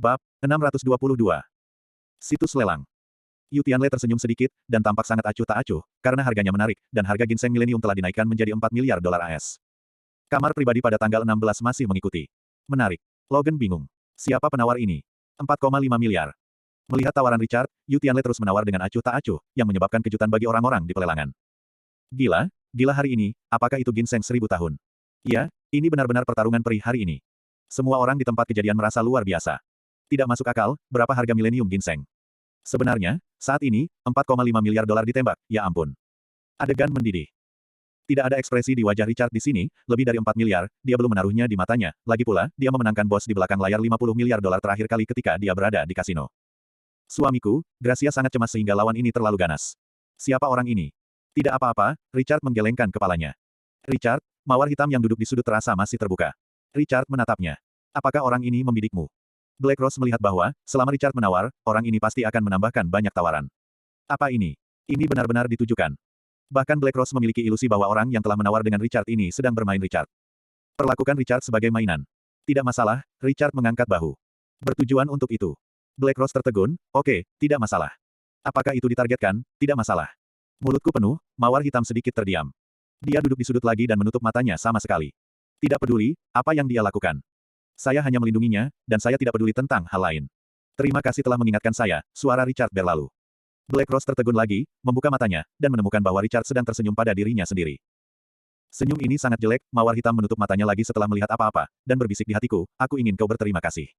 Bab 622. Situs lelang. Yu Tianle tersenyum sedikit, dan tampak sangat acuh tak acuh, karena harganya menarik, dan harga ginseng milenium telah dinaikkan menjadi 4 miliar dolar AS. Kamar pribadi pada tanggal 16 masih mengikuti. Menarik. Logan bingung. Siapa penawar ini? 4,5 miliar. Melihat tawaran Richard, Yu Tianle terus menawar dengan acuh tak acuh, yang menyebabkan kejutan bagi orang-orang di pelelangan. Gila, gila hari ini, apakah itu ginseng 1000 tahun? Ya, ini benar-benar pertarungan perih hari ini. Semua orang di tempat kejadian merasa luar biasa. Tidak masuk akal, berapa harga milenium ginseng? Sebenarnya, saat ini, 4,5 miliar dolar ditembak, ya ampun. Adegan mendidih. Tidak ada ekspresi di wajah Richard di sini, lebih dari 4 miliar, dia belum menaruhnya di matanya, lagi pula, dia memenangkan bos di belakang layar 50 miliar dolar terakhir kali ketika dia berada di kasino. Suamiku, Gracia sangat cemas sehingga lawan ini terlalu ganas. Siapa orang ini? Tidak apa-apa, Richard menggelengkan kepalanya. Richard, mawar hitam yang duduk di sudut terasa masih terbuka. Richard menatapnya. Apakah orang ini membidikmu? Black Rose melihat bahwa, selama Richard menawar, orang ini pasti akan menambahkan banyak tawaran. Apa ini? Ini benar-benar ditujukan. Bahkan Black Rose memiliki ilusi bahwa orang yang telah menawar dengan Richard ini sedang bermain Richard. Perlakukan Richard sebagai mainan. Tidak masalah, Richard mengangkat bahu. Bertujuan untuk itu. Black Rose tertegun, oke, tidak masalah. Apakah itu ditargetkan? Tidak masalah. Mulutku penuh, mawar hitam sedikit terdiam. Dia duduk di sudut lagi dan menutup matanya sama sekali. Tidak peduli, apa yang dia lakukan. Saya hanya melindunginya, dan saya tidak peduli tentang hal lain. Terima kasih telah mengingatkan saya, suara Richard berlalu. Black Rose tertegun lagi, membuka matanya, dan menemukan bahwa Richard sedang tersenyum pada dirinya sendiri. Senyum ini sangat jelek, mawar hitam menutup matanya lagi setelah melihat apa-apa, dan berbisik di hatiku, aku ingin kau berterima kasih.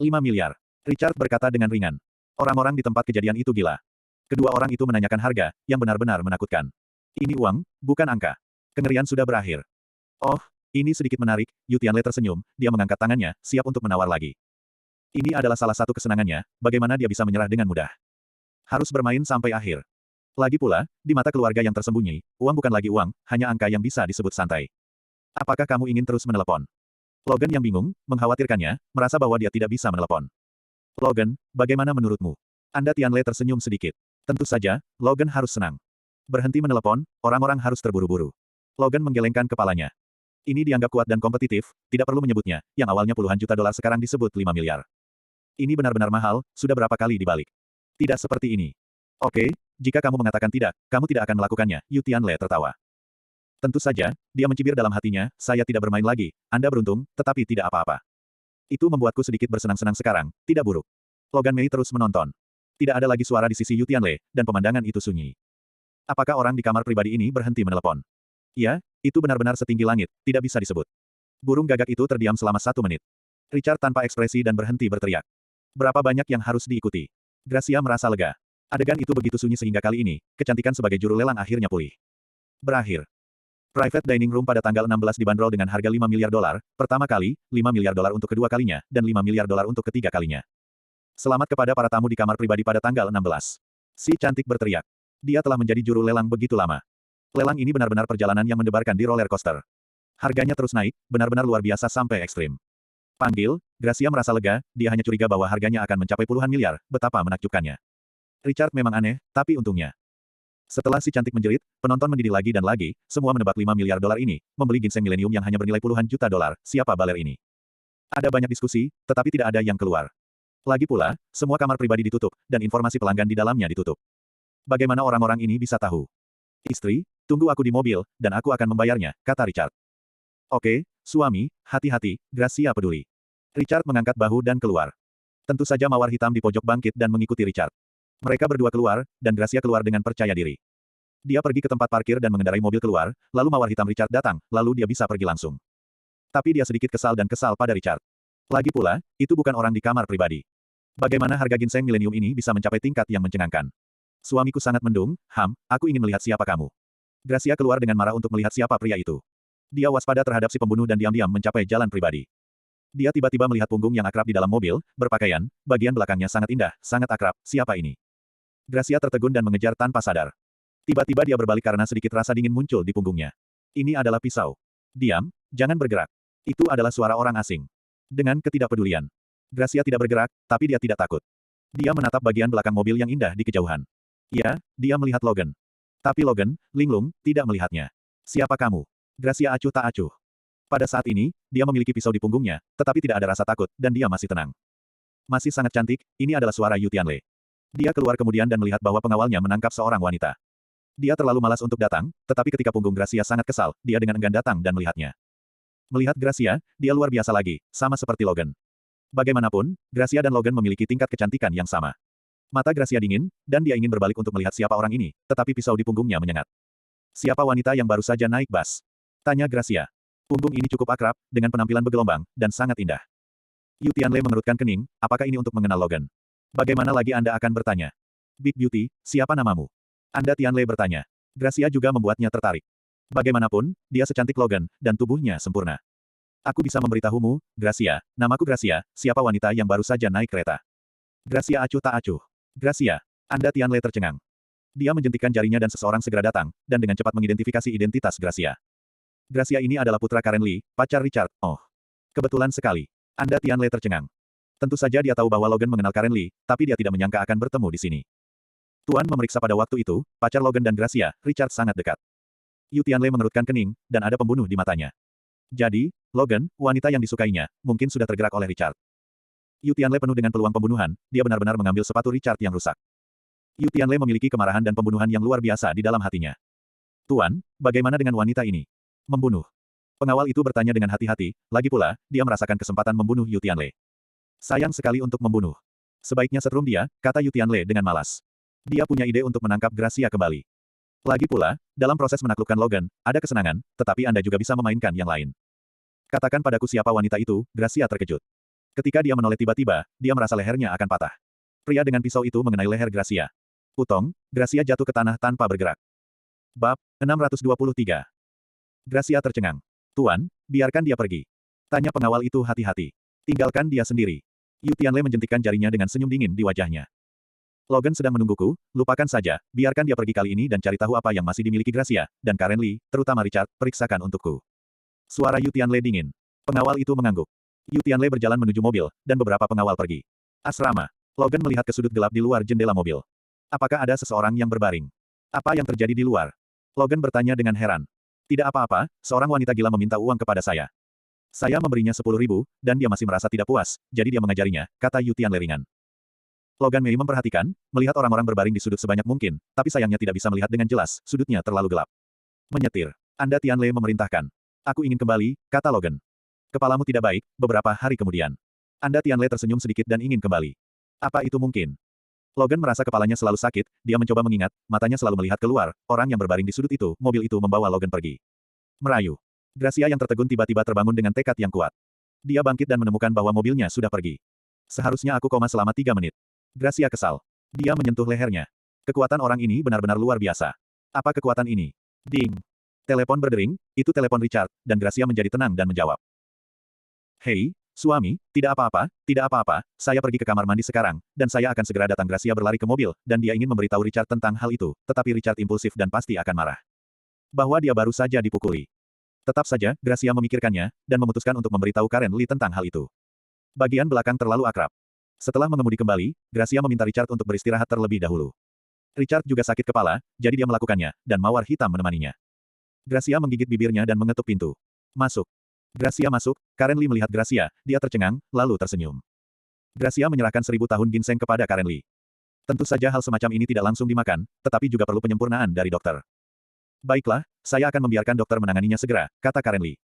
5 miliar. Richard berkata dengan ringan. Orang-orang di tempat kejadian itu gila. Kedua orang itu menanyakan harga, yang benar-benar menakutkan. Ini uang, bukan angka. Kengerian sudah berakhir. Oh, ini sedikit menarik, Yu Tianle tersenyum, dia mengangkat tangannya, siap untuk menawar lagi. Ini adalah salah satu kesenangannya, bagaimana dia bisa menyerah dengan mudah. Harus bermain sampai akhir. Lagi pula, di mata keluarga yang tersembunyi, uang bukan lagi uang, hanya angka yang bisa disebut santai. Apakah kamu ingin terus menelepon? Logan yang bingung, mengkhawatirkannya, merasa bahwa dia tidak bisa menelepon. Logan, bagaimana menurutmu? Anda Tianle tersenyum sedikit. Tentu saja, Logan harus senang. Berhenti menelepon, orang-orang harus terburu-buru. Logan menggelengkan kepalanya. Ini dianggap kuat dan kompetitif, tidak perlu menyebutnya, yang awalnya puluhan juta dolar sekarang disebut 5 miliar. Ini benar-benar mahal, sudah berapa kali dibalik. Tidak seperti ini. Oke, jika kamu mengatakan tidak, kamu tidak akan melakukannya, Yu Tianle tertawa. Tentu saja, dia mencibir dalam hatinya, saya tidak bermain lagi, Anda beruntung, tetapi tidak apa-apa. Itu membuatku sedikit bersenang-senang sekarang, tidak buruk. Logan Mei terus menonton. Tidak ada lagi suara di sisi Yu Tianle, dan pemandangan itu sunyi. Apakah orang di kamar pribadi ini berhenti menelepon? Ya, itu benar-benar setinggi langit, tidak bisa disebut. Burung gagak itu terdiam selama 1 menit. Richard tanpa ekspresi dan berhenti berteriak. Berapa banyak yang harus diikuti? Gracia merasa lega. Adegan itu begitu sunyi sehingga kali ini, kecantikan sebagai juru lelang akhirnya pulih. Berakhir. Private dining room pada tanggal 16 dibanderol dengan harga 5 miliar dolar, pertama kali, 5 miliar dolar untuk kedua kalinya, dan 5 miliar dolar untuk ketiga kalinya. Selamat kepada para tamu di kamar pribadi pada tanggal 16. Si cantik berteriak. Dia telah menjadi juru lelang begitu lama. Lelang ini benar-benar perjalanan yang mendebarkan di roller coaster. Harganya terus naik, benar-benar luar biasa sampai ekstrim. Panggil, Gracia merasa lega, dia hanya curiga bahwa harganya akan mencapai puluhan miliar, betapa menakjubkannya. Richard memang aneh, tapi untungnya. Setelah si cantik menjerit, penonton mendidih lagi dan lagi, semua menebak 5 miliar dolar ini, membeli ginseng milenium yang hanya bernilai puluhan juta dolar, siapa baler ini? Ada banyak diskusi, tetapi tidak ada yang keluar. Lagi pula, semua kamar pribadi ditutup, dan informasi pelanggan di dalamnya ditutup. Bagaimana orang-orang ini bisa tahu? Istri, tunggu aku di mobil, dan aku akan membayarnya, kata Richard. Oke, suami, hati-hati, Gracia peduli. Richard mengangkat bahu dan keluar. Tentu saja mawar hitam di pojok bangkit dan mengikuti Richard. Mereka berdua keluar, dan Gracia keluar dengan percaya diri. Dia pergi ke tempat parkir dan mengendarai mobil keluar, lalu mawar hitam Richard datang, lalu dia bisa pergi langsung. Tapi dia sedikit kesal dan kesal pada Richard. Lagi pula, itu bukan orang di kamar pribadi. Bagaimana harga ginseng milenium ini bisa mencapai tingkat yang mencengangkan? Suamiku sangat mendung, aku ingin melihat siapa kamu. Gracia keluar dengan marah untuk melihat siapa pria itu. Dia waspada terhadap si pembunuh dan diam-diam mencapai jalan pribadi. Dia tiba-tiba melihat punggung yang akrab di dalam mobil, berpakaian, bagian belakangnya sangat indah, sangat akrab, siapa ini? Gracia tertegun dan mengejar tanpa sadar. Tiba-tiba dia berbalik karena sedikit rasa dingin muncul di punggungnya. Ini adalah pisau. Diam, jangan bergerak. Itu adalah suara orang asing. Dengan ketidakpedulian. Gracia tidak bergerak, tapi dia tidak takut. Dia menatap bagian belakang mobil yang indah di kejauhan. Ya, dia melihat Logan. Tapi Logan, linglung, tidak melihatnya. Siapa kamu? Gracia acuh tak acuh. Pada saat ini, dia memiliki pisau di punggungnya, tetapi tidak ada rasa takut, dan dia masih tenang. Masih sangat cantik, ini adalah suara Yu Tianlei. Dia keluar kemudian dan melihat bahwa pengawalnya menangkap seorang wanita. Dia terlalu malas untuk datang, tetapi ketika punggung Gracia sangat kesal, dia dengan enggan datang dan melihatnya. Melihat Gracia, dia luar biasa lagi, sama seperti Logan. Bagaimanapun, Gracia dan Logan memiliki tingkat kecantikan yang sama. Mata Gracia dingin, dan dia ingin berbalik untuk melihat siapa orang ini, tetapi pisau di punggungnya menyengat. Siapa wanita yang baru saja naik bas? Tanya Gracia. Punggung ini cukup akrab, dengan penampilan bergelombang, dan sangat indah. Yu Tianlei mengerutkan kening, apakah ini untuk mengenal Logan? Bagaimana lagi Anda akan bertanya? Big Beauty, siapa namamu? Anda Tianlei bertanya. Gracia juga membuatnya tertarik. Bagaimanapun, dia secantik Logan, dan tubuhnya sempurna. Aku bisa memberitahumu, Gracia, namaku Gracia, siapa wanita yang baru saja naik kereta? Gracia acuh tak acuh. Gracia, Anda Tianlei tercengang. Dia menjentikkan jarinya dan seseorang segera datang, dan dengan cepat mengidentifikasi identitas Gracia. Gracia ini adalah putra Karen Lee, pacar Richard. Oh. Kebetulan sekali. Anda Tianlei tercengang. Tentu saja dia tahu bahwa Logan mengenal Karen Lee, tapi dia tidak menyangka akan bertemu di sini. Tuan memeriksa pada waktu itu, pacar Logan dan Gracia, Richard sangat dekat. Yu Tianlei mengerutkan kening, dan ada pembunuh di matanya. Jadi, Logan, wanita yang disukainya, mungkin sudah tergerak oleh Richard. Yu Tianlei penuh dengan peluang pembunuhan, dia benar-benar mengambil sepatu Richard yang rusak. Yu Tianlei memiliki kemarahan dan pembunuhan yang luar biasa di dalam hatinya. Tuan, bagaimana dengan wanita ini? Membunuh. Pengawal itu bertanya dengan hati-hati, lagi pula, dia merasakan kesempatan membunuh Yu Tianlei. Sayang sekali untuk membunuh. Sebaiknya setrum dia, kata Yu Tianlei dengan malas. Dia punya ide untuk menangkap Gracia kembali. Lagi pula, dalam proses menaklukkan Logan, ada kesenangan, tetapi Anda juga bisa memainkan yang lain. Katakan padaku siapa wanita itu, Gracia terkejut. Ketika dia menoleh tiba-tiba, dia merasa lehernya akan patah. Pria dengan pisau itu mengenai leher Gracia. Putong, Gracia jatuh ke tanah tanpa bergerak. Bab 623. Gracia tercengang. Tuan, biarkan dia pergi. Tanya pengawal itu hati-hati. Tinggalkan dia sendiri. Yu Tianlei menjentikkan jarinya dengan senyum dingin di wajahnya. Logan sedang menungguku, lupakan saja, biarkan dia pergi kali ini dan cari tahu apa yang masih dimiliki Gracia, dan Karen Lee, terutama Richard, periksakan untukku. Suara Yu Tianlei dingin. Pengawal itu mengangguk. Yu Tianlei berjalan menuju mobil, dan beberapa pengawal pergi. Asrama. Logan melihat ke sudut gelap di luar jendela mobil. Apakah ada seseorang yang berbaring? Apa yang terjadi di luar? Logan bertanya dengan heran. Tidak apa-apa, seorang wanita gila meminta uang kepada saya. Saya memberinya 10.000, dan dia masih merasa tidak puas, jadi dia mengajarinya, kata Yu Tianlei ringan. Logan Mei memperhatikan, melihat orang-orang berbaring di sudut sebanyak mungkin, tapi sayangnya tidak bisa melihat dengan jelas, sudutnya terlalu gelap. Menyetir. Anda Tianlei memerintahkan. Aku ingin kembali, kata Logan. Kepalamu tidak baik, beberapa hari kemudian. Anda Tianlei tersenyum sedikit dan ingin kembali. Apa itu mungkin? Logan merasa kepalanya selalu sakit, dia mencoba mengingat, matanya selalu melihat keluar, orang yang berbaring di sudut itu, mobil itu membawa Logan pergi. Merayu. Gracia yang tertegun tiba-tiba terbangun dengan tekad yang kuat. Dia bangkit dan menemukan bahwa mobilnya sudah pergi. Seharusnya aku koma selama 3 menit. Gracia kesal. Dia menyentuh lehernya. Kekuatan orang ini benar-benar luar biasa. Apa kekuatan ini? Ding. Telepon berdering, itu telepon Richard, dan Gracia menjadi tenang dan menjawab. Hei, suami, tidak apa-apa, saya pergi ke kamar mandi sekarang, dan saya akan segera datang. Gracia berlari ke mobil, dan dia ingin memberitahu Richard tentang hal itu, tetapi Richard impulsif dan pasti akan marah. Bahwa dia baru saja dipukuli. Tetap saja, Gracia memikirkannya, dan memutuskan untuk memberitahu Karen Lee tentang hal itu. Bagian belakang terlalu akrab. Setelah mengemudi kembali, Gracia meminta Richard untuk beristirahat terlebih dahulu. Richard juga sakit kepala, jadi dia melakukannya, dan mawar hitam menemaninya. Gracia menggigit bibirnya dan mengetuk pintu. Masuk. Gracia masuk, Karen Lee melihat Gracia, dia tercengang, lalu tersenyum. Gracia menyerahkan 1000 tahun ginseng kepada Karen Lee. Tentu saja hal semacam ini tidak langsung dimakan, tetapi juga perlu penyempurnaan dari dokter. Baiklah, saya akan membiarkan dokter menanganinya segera, kata Karen Lee.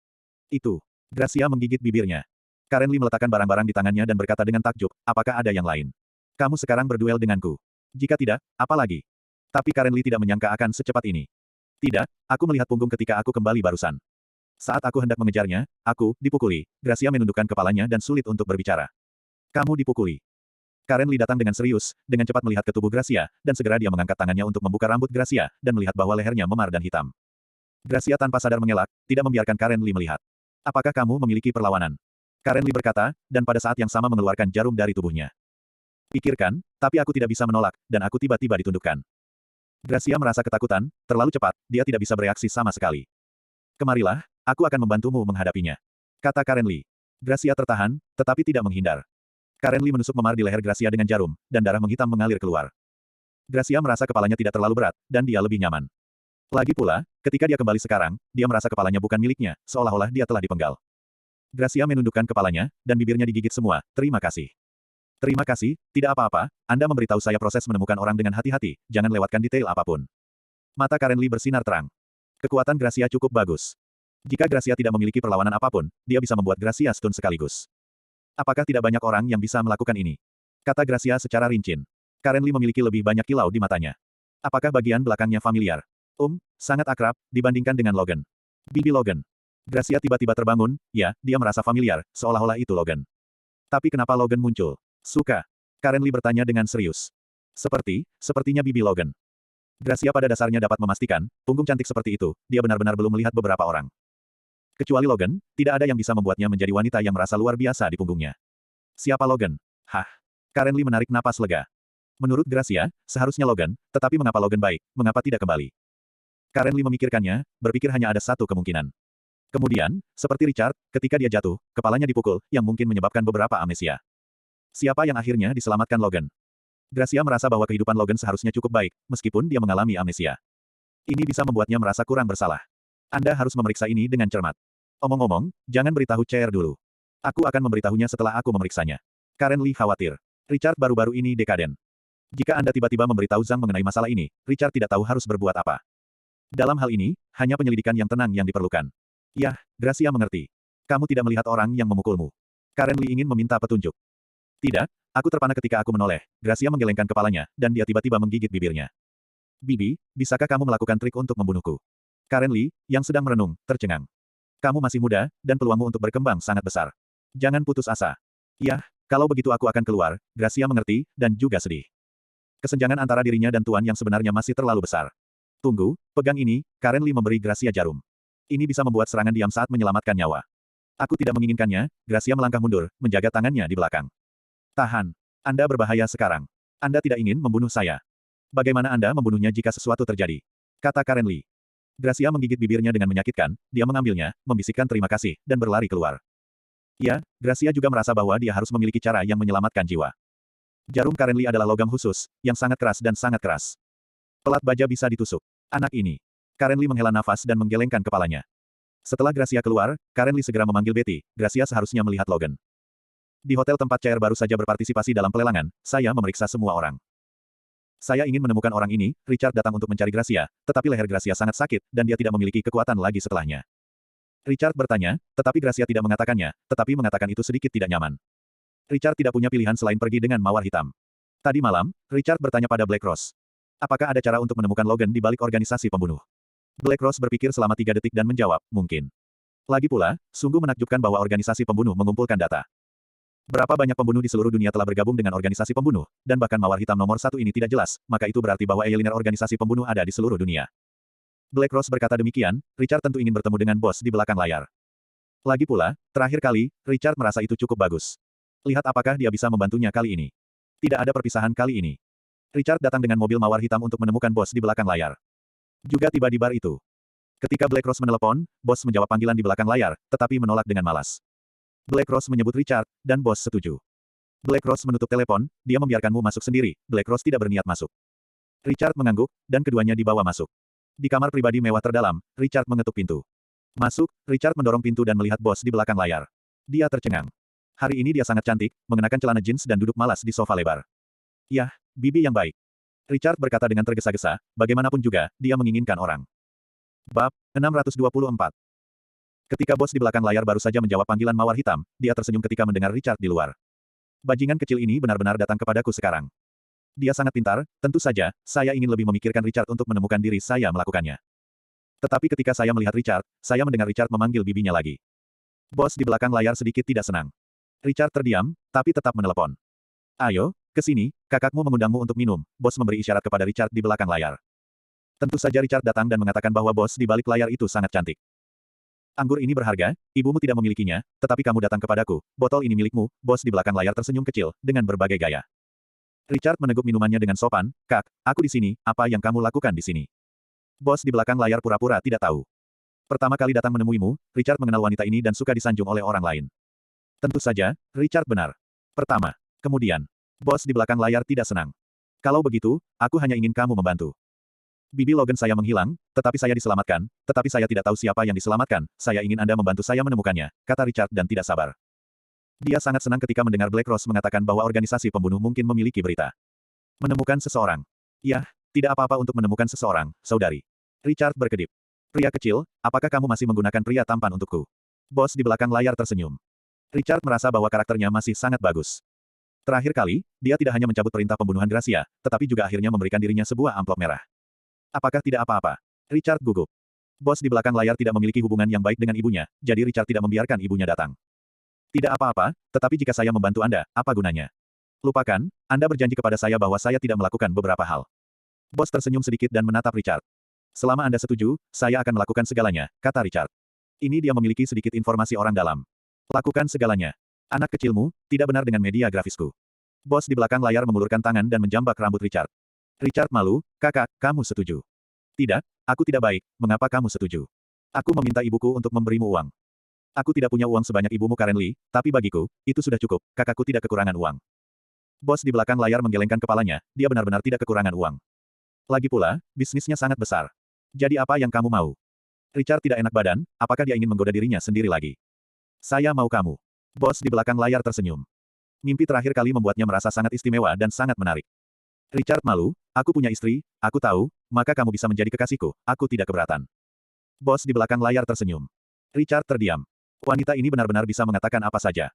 Itu. Gracia menggigit bibirnya. Karen Lee meletakkan barang-barang di tangannya dan berkata dengan takjub, apakah ada yang lain? Kamu sekarang berduel denganku. Jika tidak, apa lagi? Tapi Karen Lee tidak menyangka akan secepat ini. Tidak, aku melihat punggung ketika aku kembali barusan. Saat aku hendak mengejarnya, aku dipukuli. Gracia menundukkan kepalanya dan sulit untuk berbicara. Kamu dipukuli. Karen Lee datang dengan serius, dengan cepat melihat ke tubuh Gracia, dan segera dia mengangkat tangannya untuk membuka rambut Gracia, dan melihat bahwa lehernya memar dan hitam. Gracia tanpa sadar mengelak, tidak membiarkan Karen Lee melihat. Apakah kamu memiliki perlawanan? Karen Lee berkata, dan pada saat yang sama mengeluarkan jarum dari tubuhnya. Pikirkan, tapi aku tidak bisa menolak, dan aku tiba-tiba ditundukkan. Gracia merasa ketakutan, terlalu cepat, dia tidak bisa bereaksi sama sekali. Kemarilah, aku akan membantumu menghadapinya. Kata Karen Lee. Gracia tertahan, tetapi tidak menghindar. Karen Lee menusuk memar di leher Gracia dengan jarum, dan darah menghitam mengalir keluar. Gracia merasa kepalanya tidak terlalu berat, dan dia lebih nyaman. Lagi pula, ketika dia kembali sekarang, dia merasa kepalanya bukan miliknya, seolah-olah dia telah dipenggal. Gracia menundukkan kepalanya, dan bibirnya digigit semua, terima kasih. Terima kasih, tidak apa-apa, Anda memberitahu saya proses menemukan orang dengan hati-hati, jangan lewatkan detail apapun. Mata Karen Lee bersinar terang. Kekuatan Gracia cukup bagus. Jika Gracia tidak memiliki perlawanan apapun, dia bisa membuat Gracia stun sekaligus. Apakah tidak banyak orang yang bisa melakukan ini? Kata Gracia secara rincin. Karen Lee memiliki lebih banyak kilau di matanya. Apakah bagian belakangnya familiar? Sangat akrab, dibandingkan dengan Logan. Bibi Logan. Gracia tiba-tiba terbangun, ya, dia merasa familiar, seolah-olah itu Logan. Tapi kenapa Logan muncul? Suka. Karen Lee bertanya dengan serius. Sepertinya Bibi Logan. Gracia pada dasarnya dapat memastikan, punggung cantik seperti itu, dia benar-benar belum melihat beberapa orang. Kecuali Logan, tidak ada yang bisa membuatnya menjadi wanita yang merasa luar biasa di punggungnya. Siapa Logan? Hah? Karen Lee menarik napas lega. Menurut Gracia, seharusnya Logan, tetapi mengapa Logan baik, mengapa tidak kembali? Karen Lee memikirkannya, berpikir hanya ada satu kemungkinan. Kemudian, seperti Richard, ketika dia jatuh, kepalanya dipukul, yang mungkin menyebabkan beberapa amnesia. Siapa yang akhirnya diselamatkan Logan? Gracia merasa bahwa kehidupan Logan seharusnya cukup baik, meskipun dia mengalami amnesia. Ini bisa membuatnya merasa kurang bersalah. Anda harus memeriksa ini dengan cermat. Omong-omong, jangan beritahu Chair dulu. Aku akan memberitahunya setelah aku memeriksanya. Karen Lee khawatir. Richard baru-baru ini dekaden. Jika Anda tiba-tiba memberitahu Zhang mengenai masalah ini, Richard tidak tahu harus berbuat apa. Dalam hal ini, hanya penyelidikan yang tenang yang diperlukan. Yah, Gracia mengerti. Kamu tidak melihat orang yang memukulmu. Karen Lee ingin meminta petunjuk. Tidak, aku terpana ketika aku menoleh. Gracia menggelengkan kepalanya, dan dia tiba-tiba menggigit bibirnya. Bibi, bisakah kamu melakukan trik untuk membunuhku? Karen Lee, yang sedang merenung, tercengang. Kamu masih muda, dan peluangmu untuk berkembang sangat besar. Jangan putus asa. Yah, kalau begitu aku akan keluar, Gracia mengerti, dan juga sedih. Kesenjangan antara dirinya dan tuan yang sebenarnya masih terlalu besar. Tunggu, pegang ini, Karen Lee memberi Gracia jarum. Ini bisa membuat serangan diam saat menyelamatkan nyawa. Aku tidak menginginkannya, Gracia melangkah mundur, menjaga tangannya di belakang. Tahan. Anda berbahaya sekarang. Anda tidak ingin membunuh saya. Bagaimana Anda membunuhnya jika sesuatu terjadi? Kata Karen Lee. Gracia menggigit bibirnya dengan menyakitkan, dia mengambilnya, membisikkan terima kasih, dan berlari keluar. Ya, Gracia juga merasa bahwa dia harus memiliki cara yang menyelamatkan jiwa. Jarum Karen Lee adalah logam khusus, yang sangat keras dan sangat keras. Pelat baja bisa ditusuk. Anak ini. Karen Lee menghela nafas dan menggelengkan kepalanya. Setelah Gracia keluar, Karen Lee segera memanggil Betty. Gracia seharusnya melihat Logan. Di hotel tempat Chair baru saja berpartisipasi dalam pelelangan, saya memeriksa semua orang. Saya ingin menemukan orang ini, Richard datang untuk mencari Gracia, tetapi leher Gracia sangat sakit, dan dia tidak memiliki kekuatan lagi setelahnya. Richard bertanya, tetapi Gracia tidak mengatakannya, tetapi mengatakan itu sedikit tidak nyaman. Richard tidak punya pilihan selain pergi dengan mawar hitam. Tadi malam, Richard bertanya pada Black Rose. Apakah ada cara untuk menemukan Logan di balik organisasi pembunuh? Black Rose berpikir selama 3 detik dan menjawab, mungkin. Lagi pula, sungguh menakjubkan bahwa organisasi pembunuh mengumpulkan data. Berapa banyak pembunuh di seluruh dunia telah bergabung dengan organisasi pembunuh, dan bahkan mawar hitam nomor 1 ini tidak jelas, maka itu berarti bahwa eliner organisasi pembunuh ada di seluruh dunia. Black Rose berkata demikian, Richard tentu ingin bertemu dengan bos di belakang layar. Lagi pula, terakhir kali, Richard merasa itu cukup bagus. Lihat apakah dia bisa membantunya kali ini. Tidak ada perpisahan kali ini. Richard datang dengan mobil mawar hitam untuk menemukan bos di belakang layar. Juga tiba di bar itu. Ketika Black Rose menelepon, bos menjawab panggilan di belakang layar, tetapi menolak dengan malas. Black Rose menyebut Richard, dan bos setuju. Black Rose menutup telepon, dia membiarkanmu masuk sendiri, Black Rose tidak berniat masuk. Richard mengangguk, dan keduanya dibawa masuk. Di kamar pribadi mewah terdalam, Richard mengetuk pintu. Masuk, Richard mendorong pintu dan melihat bos di belakang layar. Dia tercengang. Hari ini dia sangat cantik, mengenakan celana jeans dan duduk malas di sofa lebar. Yah, bibi yang baik. Richard berkata dengan tergesa-gesa, bagaimanapun juga, dia menginginkan orang. Bab 624. Ketika bos di belakang layar baru saja menjawab panggilan mawar hitam, dia tersenyum ketika mendengar Richard di luar. Bajingan kecil ini benar-benar datang kepadaku sekarang. Dia sangat pintar, tentu saja, saya ingin lebih memikirkan Richard untuk menemukan diri saya melakukannya. Tetapi ketika saya melihat Richard, saya mendengar Richard memanggil bibinya lagi. Bos di belakang layar sedikit tidak senang. Richard terdiam, tapi tetap menelepon. Ayo, ke sini, kakakmu mengundangmu untuk minum, bos memberi isyarat kepada Richard di belakang layar. Tentu saja Richard datang dan mengatakan bahwa bos di balik layar itu sangat cantik. Anggur ini berharga, ibumu tidak memilikinya, tetapi kamu datang kepadaku, botol ini milikmu, bos di belakang layar tersenyum kecil, dengan berbagai gaya. Richard meneguk minumannya dengan sopan, Kak, aku di sini, apa yang kamu lakukan di sini? Bos di belakang layar pura-pura tidak tahu. Pertama kali datang menemuimu, Richard mengenal wanita ini dan suka disanjung oleh orang lain. Tentu saja, Richard benar. Pertama. Kemudian, bos di belakang layar tidak senang. Kalau begitu, aku hanya ingin kamu membantu. Bibi Logan saya menghilang, tetapi saya diselamatkan, tetapi saya tidak tahu siapa yang diselamatkan, saya ingin Anda membantu saya menemukannya, kata Richard dan tidak sabar. Dia sangat senang ketika mendengar Black Rose mengatakan bahwa organisasi pembunuh mungkin memiliki berita. Menemukan seseorang. Yah, tidak apa-apa untuk menemukan seseorang, saudari. Richard berkedip. Pria kecil, apakah kamu masih menggunakan pria tampan untukku? Bos di belakang layar tersenyum. Richard merasa bahwa karakternya masih sangat bagus. Terakhir kali, dia tidak hanya mencabut perintah pembunuhan Gracia, tetapi juga akhirnya memberikan dirinya sebuah amplop merah. Apakah tidak apa-apa? Richard gugup. Bos di belakang layar tidak memiliki hubungan yang baik dengan ibunya, jadi Richard tidak membiarkan ibunya datang. Tidak apa-apa, tetapi jika saya membantu Anda, apa gunanya? Lupakan, Anda berjanji kepada saya bahwa saya tidak melakukan beberapa hal. Bos tersenyum sedikit dan menatap Richard. Selama Anda setuju, saya akan melakukan segalanya, kata Richard. Ini dia memiliki sedikit informasi orang dalam. Lakukan segalanya. Anak kecilmu, tidak benar dengan media grafisku. Bos di belakang layar mengulurkan tangan dan menjambak rambut Richard. Richard malu, kakak, kamu setuju. Tidak, aku tidak baik, mengapa kamu setuju? Aku meminta ibuku untuk memberimu uang. Aku tidak punya uang sebanyak ibumu Karen Lee, tapi bagiku, itu sudah cukup, kakakku tidak kekurangan uang. Bos di belakang layar menggelengkan kepalanya, dia benar-benar tidak kekurangan uang. Lagi pula, bisnisnya sangat besar. Jadi apa yang kamu mau? Richard tidak enak badan, apakah dia ingin menggoda dirinya sendiri lagi? Saya mau kamu. Bos di belakang layar tersenyum. Mimpi terakhir kali membuatnya merasa sangat istimewa dan sangat menarik. Richard malu, aku punya istri, aku tahu, maka kamu bisa menjadi kekasihku, aku tidak keberatan. Bos di belakang layar tersenyum. Richard terdiam. Wanita ini benar-benar bisa mengatakan apa saja.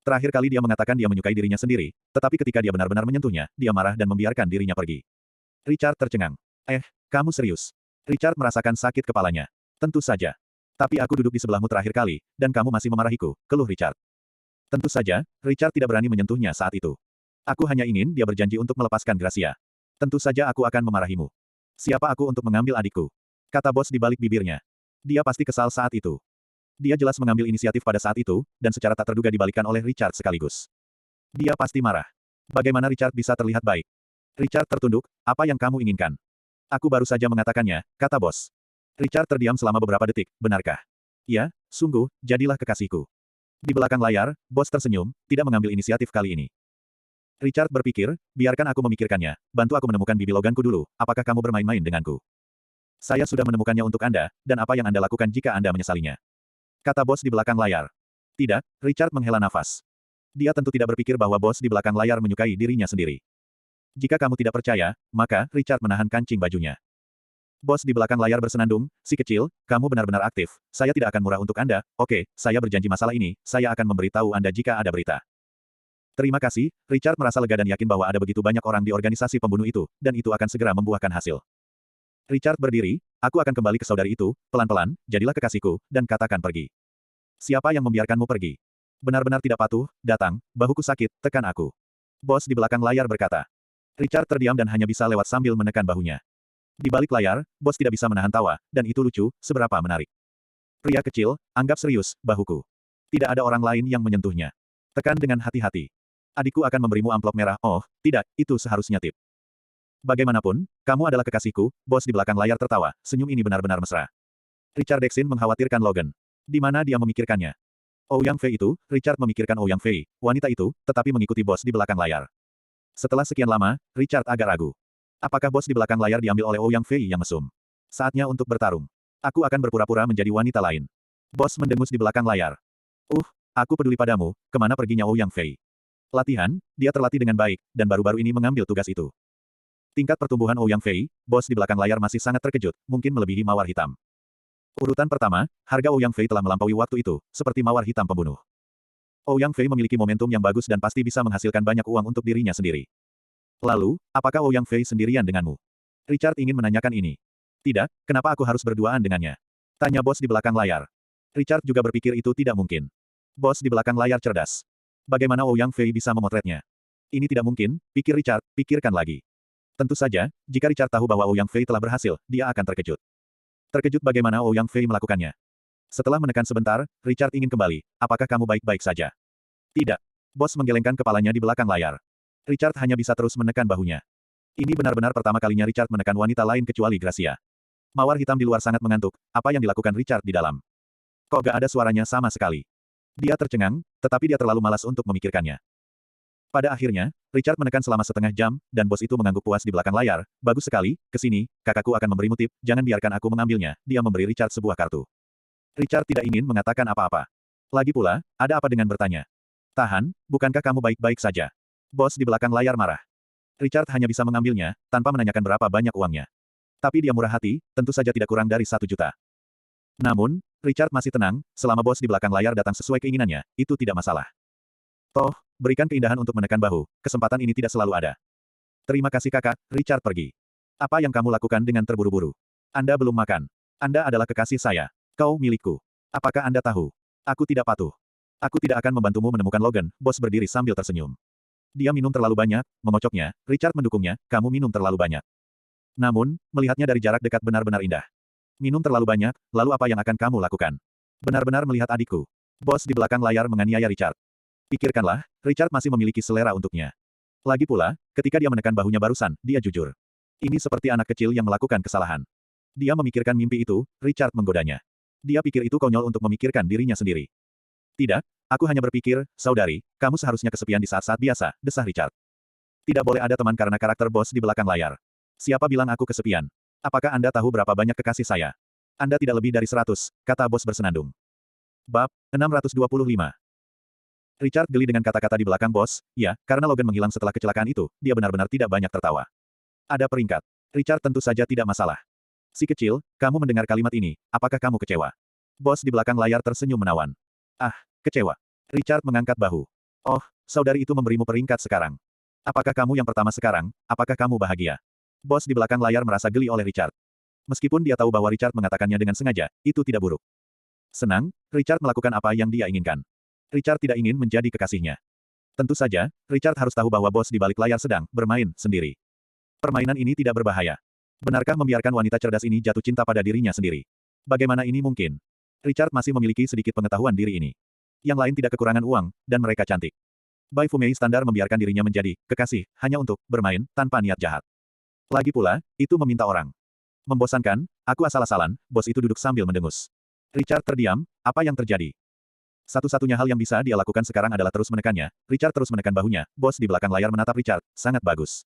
Terakhir kali dia mengatakan dia menyukai dirinya sendiri, tetapi ketika dia benar-benar menyentuhnya, dia marah dan membiarkan dirinya pergi. Richard tercengang. Kamu serius? Richard merasakan sakit kepalanya. Tentu saja. Tapi aku duduk di sebelahmu terakhir kali, dan kamu masih memarahiku, keluh Richard. Tentu saja, Richard tidak berani menyentuhnya saat itu. Aku hanya ingin dia berjanji untuk melepaskan Gracia. Tentu saja aku akan memarahimu. Siapa aku untuk mengambil adikku? Kata bos di balik bibirnya. Dia pasti kesal saat itu. Dia jelas mengambil inisiatif pada saat itu, dan secara tak terduga dibalikkan oleh Richard sekaligus. Dia pasti marah. Bagaimana Richard bisa terlihat baik? Richard tertunduk, apa yang kamu inginkan? Aku baru saja mengatakannya, kata bos. Richard terdiam selama beberapa detik, benarkah? Ya, sungguh, jadilah kekasihku. Di belakang layar, bos tersenyum, tidak mengambil inisiatif kali ini. Richard berpikir, biarkan aku memikirkannya, bantu aku menemukan bibi loganku dulu, apakah kamu bermain-main denganku? Saya sudah menemukannya untuk Anda, dan apa yang Anda lakukan jika Anda menyesalinya? Kata bos di belakang layar. Tidak, Richard menghela nafas. Dia tentu tidak berpikir bahwa bos di belakang layar menyukai dirinya sendiri. Jika kamu tidak percaya, maka, Richard menahan kancing bajunya. Bos di belakang layar bersenandung, si kecil, kamu benar-benar aktif, saya tidak akan murah untuk Anda, oke, saya berjanji masalah ini, saya akan memberitahu Anda jika ada berita. Terima kasih, Richard merasa lega dan yakin bahwa ada begitu banyak orang di organisasi pembunuh itu, dan itu akan segera membuahkan hasil. Richard berdiri, aku akan kembali ke saudari itu, pelan-pelan, jadilah kekasihku, dan katakan pergi. Siapa yang membiarkanmu pergi? Benar-benar tidak patuh, datang, bahuku sakit, tekan aku. Bos di belakang layar berkata. Richard terdiam dan hanya bisa lewat sambil menekan bahunya. Di balik layar, bos tidak bisa menahan tawa, dan itu lucu, seberapa menarik. Pria kecil, anggap serius, bahuku. Tidak ada orang lain yang menyentuhnya. Tekan dengan hati-hati. Adikku akan memberimu amplop merah, oh, tidak, itu seharusnya tip. Bagaimanapun, kamu adalah kekasihku, bos di belakang layar tertawa, senyum ini benar-benar mesra. Richard Dexin mengkhawatirkan Logan. Di mana dia memikirkannya? Ouyang Fei itu, Richard memikirkan Ouyang Fei, wanita itu, tetapi mengikuti bos di belakang layar. Setelah sekian lama, Richard agak ragu. Apakah bos di belakang layar diambil oleh Ouyang Fei yang mesum? Saatnya untuk bertarung. Aku akan berpura-pura menjadi wanita lain. Bos mendengus di belakang layar. Aku peduli padamu, kemana perginya Ouyang Fei? Latihan, dia terlatih dengan baik, dan baru-baru ini mengambil tugas itu. Tingkat pertumbuhan Ouyang Fei, bos di belakang layar masih sangat terkejut, mungkin melebihi mawar hitam. Urutan pertama, harga Ouyang Fei telah melampaui waktu itu, seperti mawar hitam pembunuh. Ouyang Fei memiliki momentum yang bagus dan pasti bisa menghasilkan banyak uang untuk dirinya sendiri. Lalu, apakah Ouyang Fei sendirian denganmu? Richard ingin menanyakan ini. Tidak, kenapa aku harus berduaan dengannya? Tanya bos di belakang layar. Richard juga berpikir itu tidak mungkin. Bos di belakang layar cerdas. Bagaimana Ouyang Fei bisa memotretnya? Ini tidak mungkin, pikir Richard, pikirkan lagi. Tentu saja, jika Richard tahu bahwa Ouyang Fei telah berhasil, dia akan terkejut. Terkejut bagaimana Ouyang Fei melakukannya. Setelah menekan sebentar, Richard ingin kembali, apakah kamu baik-baik saja? Tidak. Bos menggelengkan kepalanya di belakang layar. Richard hanya bisa terus menekan bahunya. Ini benar-benar pertama kalinya Richard menekan wanita lain kecuali Gracia. Mawar hitam di luar sangat mengantuk, apa yang dilakukan Richard di dalam? Kok gak ada suaranya sama sekali? Dia tercengang, tetapi dia terlalu malas untuk memikirkannya. Pada akhirnya, Richard menekan selama setengah jam, dan bos itu mengangguk puas di belakang layar. Bagus sekali, kesini, kakakku akan memberimu tip, jangan biarkan aku mengambilnya. Dia memberi Richard sebuah kartu. Richard tidak ingin mengatakan apa-apa. Lagi pula, ada apa dengan bertanya? Tahan, bukankah kamu baik-baik saja? Bos di belakang layar marah. Richard hanya bisa mengambilnya, tanpa menanyakan berapa banyak uangnya. Tapi dia murah hati, tentu saja tidak kurang dari 1 juta. Namun, Richard masih tenang, selama bos di belakang layar datang sesuai keinginannya, itu tidak masalah. Toh, berikan keindahan untuk menekan bahu, kesempatan ini tidak selalu ada. Terima kasih kakak, Richard pergi. Apa yang kamu lakukan dengan terburu-buru? Anda belum makan. Anda adalah kekasih saya. Kau milikku. Apakah Anda tahu? Aku tidak patuh. Aku tidak akan membantumu menemukan Logan, bos berdiri sambil tersenyum. Dia minum terlalu banyak, memocoknya, Richard mendukungnya, kamu minum terlalu banyak. Namun, melihatnya dari jarak dekat benar-benar indah. Minum terlalu banyak, lalu apa yang akan kamu lakukan? Benar-benar melihat adikku. Bos di belakang layar menganiaya Richard. Pikirkanlah, Richard masih memiliki selera untuknya. Lagi pula, ketika dia menekan bahunya barusan, dia jujur. Ini seperti anak kecil yang melakukan kesalahan. Dia memikirkan mimpi itu, Richard menggodanya. Dia pikir itu konyol untuk memikirkan dirinya sendiri. Tidak, aku hanya berpikir, saudari, kamu seharusnya kesepian di saat-saat biasa, desah Richard. Tidak boleh ada teman karena karakter bos di belakang layar. Siapa bilang aku kesepian? Apakah Anda tahu berapa banyak kekasih saya? Anda tidak lebih dari 100, kata bos bersenandung. Bab 625. Richard geli dengan kata-kata di belakang bos, ya, karena Logan menghilang setelah kecelakaan itu, dia benar-benar tidak banyak tertawa. Ada peringkat. Richard tentu saja tidak masalah. Si kecil, kamu mendengar kalimat ini, apakah kamu kecewa? Bos di belakang layar tersenyum menawan. Ah, kecewa. Richard mengangkat bahu. Oh, saudari itu memberimu peringkat sekarang. Apakah kamu yang pertama sekarang, apakah kamu bahagia? Bos di belakang layar merasa geli oleh Richard. Meskipun dia tahu bahwa Richard mengatakannya dengan sengaja, itu tidak buruk. Senang, Richard melakukan apa yang dia inginkan. Richard tidak ingin menjadi kekasihnya. Tentu saja, Richard harus tahu bahwa bos di balik layar sedang bermain sendiri. Permainan ini tidak berbahaya. Benarkah membiarkan wanita cerdas ini jatuh cinta pada dirinya sendiri? Bagaimana ini mungkin? Richard masih memiliki sedikit pengetahuan diri ini. Yang lain tidak kekurangan uang, dan mereka cantik. Bai Fumei standar membiarkan dirinya menjadi kekasih, hanya untuk bermain, tanpa niat jahat. Lagi pula, itu meminta orang. Membosankan, aku asal-asalan, bos itu duduk sambil mendengus. Richard terdiam, apa yang terjadi? Satu-satunya hal yang bisa dia lakukan sekarang adalah terus menekannya. Richard terus menekan bahunya, bos di belakang layar menatap Richard, sangat bagus.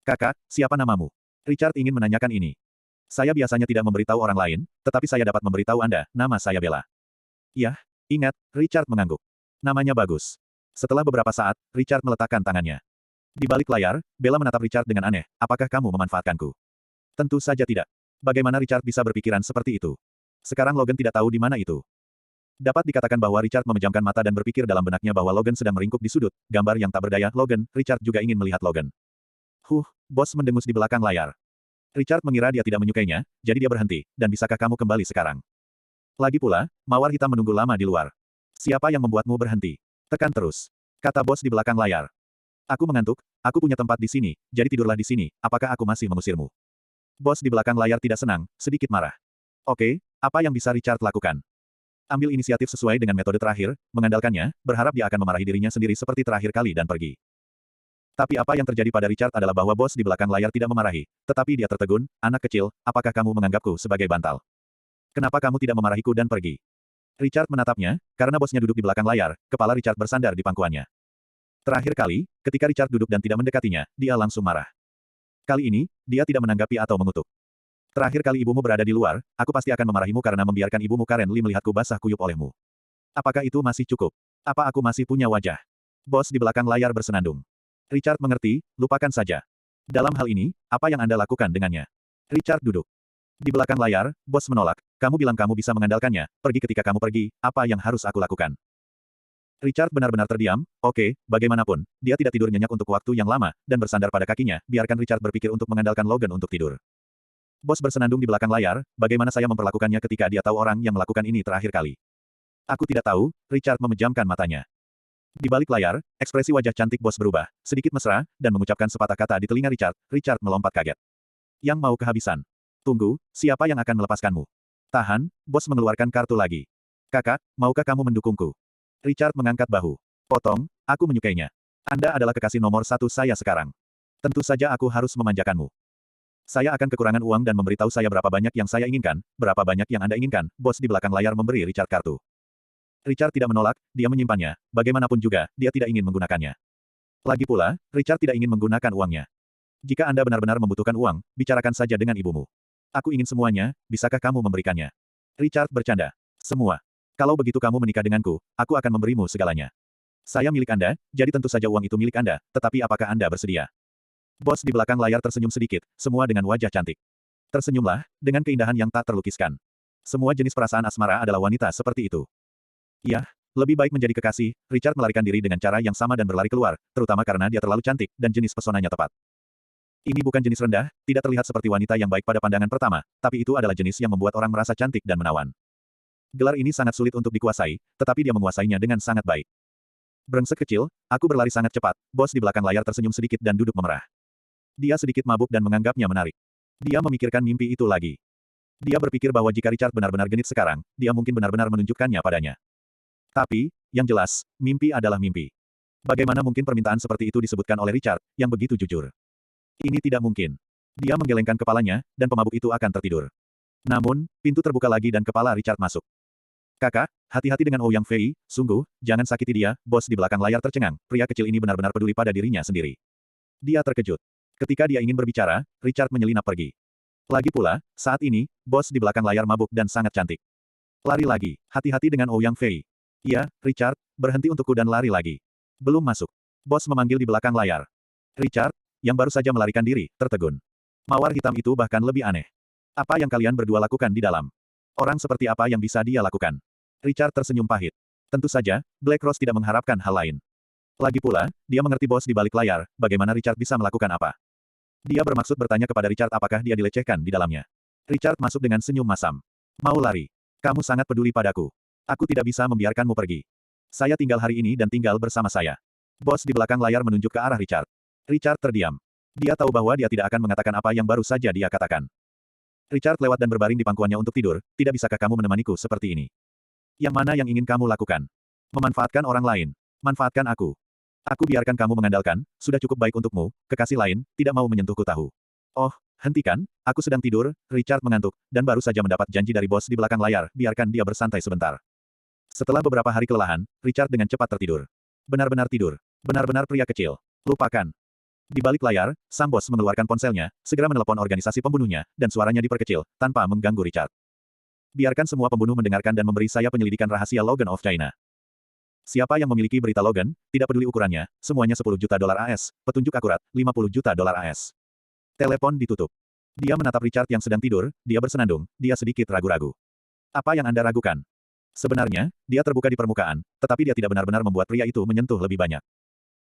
Kakak, siapa namamu? Richard ingin menanyakan ini. Saya biasanya tidak memberitahu orang lain, tetapi saya dapat memberitahu Anda, nama saya Bella. Yah, ingat, Richard mengangguk. Namanya bagus. Setelah beberapa saat, Richard meletakkan tangannya. Di balik layar, Bella menatap Richard dengan aneh, apakah kamu memanfaatkanku? Tentu saja tidak. Bagaimana Richard bisa berpikiran seperti itu? Sekarang Logan tidak tahu di mana itu. Dapat dikatakan bahwa Richard memejamkan mata dan berpikir dalam benaknya bahwa Logan sedang meringkuk di sudut, gambar yang tak berdaya, Logan, Richard juga ingin melihat Logan. Bos mendengus di belakang layar. Richard mengira dia tidak menyukainya, jadi dia berhenti, dan bisakah kamu kembali sekarang? Lagi pula, mawar hitam menunggu lama di luar. Siapa yang membuatmu berhenti? Tekan terus. Kata bos di belakang layar. Aku mengantuk, aku punya tempat di sini, jadi tidurlah di sini, apakah aku masih mengusirmu? Bos di belakang layar tidak senang, sedikit marah. Oke, apa yang bisa Richard lakukan? Ambil inisiatif sesuai dengan metode terakhir, mengandalkannya, berharap dia akan memarahi dirinya sendiri seperti terakhir kali dan pergi. Tapi apa yang terjadi pada Richard adalah bahwa bos di belakang layar tidak memarahi, tetapi dia tertegun, anak kecil, apakah kamu menganggapku sebagai bantal? Kenapa kamu tidak memarahiku dan pergi? Richard menatapnya, karena bosnya duduk di belakang layar, kepala Richard bersandar di pangkuannya. Terakhir kali, ketika Richard duduk dan tidak mendekatinya, dia langsung marah. Kali ini, dia tidak menanggapi atau mengutuk. Terakhir kali ibumu berada di luar, aku pasti akan memarahimu karena membiarkan ibumu Karen Lee melihatku basah kuyup olehmu. Apakah itu masih cukup? Apa aku masih punya wajah? Bos di belakang layar bersenandung. Richard mengerti, lupakan saja. Dalam hal ini, apa yang Anda lakukan dengannya? Richard duduk. Di belakang layar, bos menolak, kamu bilang kamu bisa mengandalkannya, pergi ketika kamu pergi, apa yang harus aku lakukan? Richard benar-benar terdiam, oke, bagaimanapun, dia tidak tidur nyenyak untuk waktu yang lama, dan bersandar pada kakinya, biarkan Richard berpikir untuk mengandalkan Logan untuk tidur. Bos bersenandung di belakang layar, bagaimana saya memperlakukannya ketika dia tahu orang yang melakukan ini terakhir kali? Aku tidak tahu, Richard memejamkan matanya. Di balik layar, ekspresi wajah cantik bos berubah, sedikit mesra, dan mengucapkan sepatah kata di telinga Richard, Richard melompat kaget. Yang mau kehabisan. Tunggu, siapa yang akan melepaskanmu? Tahan, bos mengeluarkan kartu lagi. Kakak, maukah kamu mendukungku? Richard mengangkat bahu. Potong, aku menyukainya. Anda adalah kekasih nomor 1 saya sekarang. Tentu saja aku harus memanjakanmu. Saya akan kekurangan uang dan memberitahu saya berapa banyak yang saya inginkan, berapa banyak yang Anda inginkan, bos di belakang layar memberi Richard kartu. Richard tidak menolak, dia menyimpannya, bagaimanapun juga, dia tidak ingin menggunakannya. Lagi pula, Richard tidak ingin menggunakan uangnya. Jika Anda benar-benar membutuhkan uang, bicarakan saja dengan ibumu. Aku ingin semuanya, bisakah kamu memberikannya? Richard bercanda. Semua. Kalau begitu kamu menikah denganku, aku akan memberimu segalanya. Saya milik Anda, jadi tentu saja uang itu milik Anda, tetapi apakah Anda bersedia? Bos di belakang layar tersenyum sedikit, semua dengan wajah cantik. Tersenyumlah, dengan keindahan yang tak terlukiskan. Semua jenis perasaan asmara adalah wanita seperti itu. Iya, lebih baik menjadi kekasih, Richard melarikan diri dengan cara yang sama dan berlari keluar, terutama karena dia terlalu cantik, dan jenis pesonanya tepat. Ini bukan jenis rendah, tidak terlihat seperti wanita yang baik pada pandangan pertama, tapi itu adalah jenis yang membuat orang merasa cantik dan menawan. Gelar ini sangat sulit untuk dikuasai, tetapi dia menguasainya dengan sangat baik. Brengsek kecil, aku berlari sangat cepat, bos di belakang layar tersenyum sedikit dan duduk memerah. Dia sedikit mabuk dan menganggapnya menarik. Dia memikirkan mimpi itu lagi. Dia berpikir bahwa jika Richard benar-benar genit sekarang, dia mungkin benar-benar menunjukkannya padanya. Tapi, yang jelas, mimpi adalah mimpi. Bagaimana mungkin permintaan seperti itu disebutkan oleh Richard, yang begitu jujur? Ini tidak mungkin. Dia menggelengkan kepalanya, dan pemabuk itu akan tertidur. Namun, pintu terbuka lagi dan kepala Richard masuk. Kakak, hati-hati dengan Ouyang Fei, sungguh, jangan sakiti dia, bos di belakang layar tercengang, pria kecil ini benar-benar peduli pada dirinya sendiri. Dia terkejut. Ketika dia ingin berbicara, Richard menyelinap pergi. Lagi pula, saat ini, bos di belakang layar mabuk dan sangat cantik. Lari lagi, hati-hati dengan Ouyang Fei. Iya, Richard, berhenti untukku dan lari lagi. Belum masuk. Bos memanggil di belakang layar. Richard, yang baru saja melarikan diri, tertegun. Mawar hitam itu bahkan lebih aneh. Apa yang kalian berdua lakukan di dalam? Orang seperti apa yang bisa dia lakukan? Richard tersenyum pahit. Tentu saja, Black Rose tidak mengharapkan hal lain. Lagi pula, dia mengerti bos di balik layar, bagaimana Richard bisa melakukan apa. Dia bermaksud bertanya kepada Richard apakah dia dilecehkan di dalamnya. Richard masuk dengan senyum masam. Mau lari? Kamu sangat peduli padaku. Aku tidak bisa membiarkanmu pergi. Saya tinggal hari ini dan tinggal bersama saya. Bos di belakang layar menunjuk ke arah Richard. Richard terdiam. Dia tahu bahwa dia tidak akan mengatakan apa yang baru saja dia katakan. Richard lewat dan berbaring di pangkuannya untuk tidur, tidak bisakah kamu menemaniku seperti ini? Yang mana yang ingin kamu lakukan? Memanfaatkan orang lain. Manfaatkan aku. Aku biarkan kamu mengandalkan, sudah cukup baik untukmu, kekasih lain, tidak mau menyentuhku tahu. Oh, hentikan, aku sedang tidur, Richard mengantuk, dan baru saja mendapat janji dari bos di belakang layar, biarkan dia bersantai sebentar. Setelah beberapa hari kelelahan, Richard dengan cepat tertidur. Benar-benar tidur. Benar-benar pria kecil. Lupakan. Di balik layar, sang bos mengeluarkan ponselnya, segera menelepon organisasi pembunuhnya, dan suaranya diperkecil, tanpa mengganggu Richard. Biarkan semua pembunuh mendengarkan dan memberi saya penyelidikan rahasia Logan of China. Siapa yang memiliki berita Logan, tidak peduli ukurannya, semuanya 10 juta dolar AS, petunjuk akurat, 50 juta dolar AS. Telepon ditutup. Dia menatap Richard yang sedang tidur, dia bersenandung, dia sedikit ragu-ragu. Apa yang Anda ragukan? Sebenarnya, dia terbuka di permukaan, tetapi dia tidak benar-benar membuat pria itu menyentuh lebih banyak.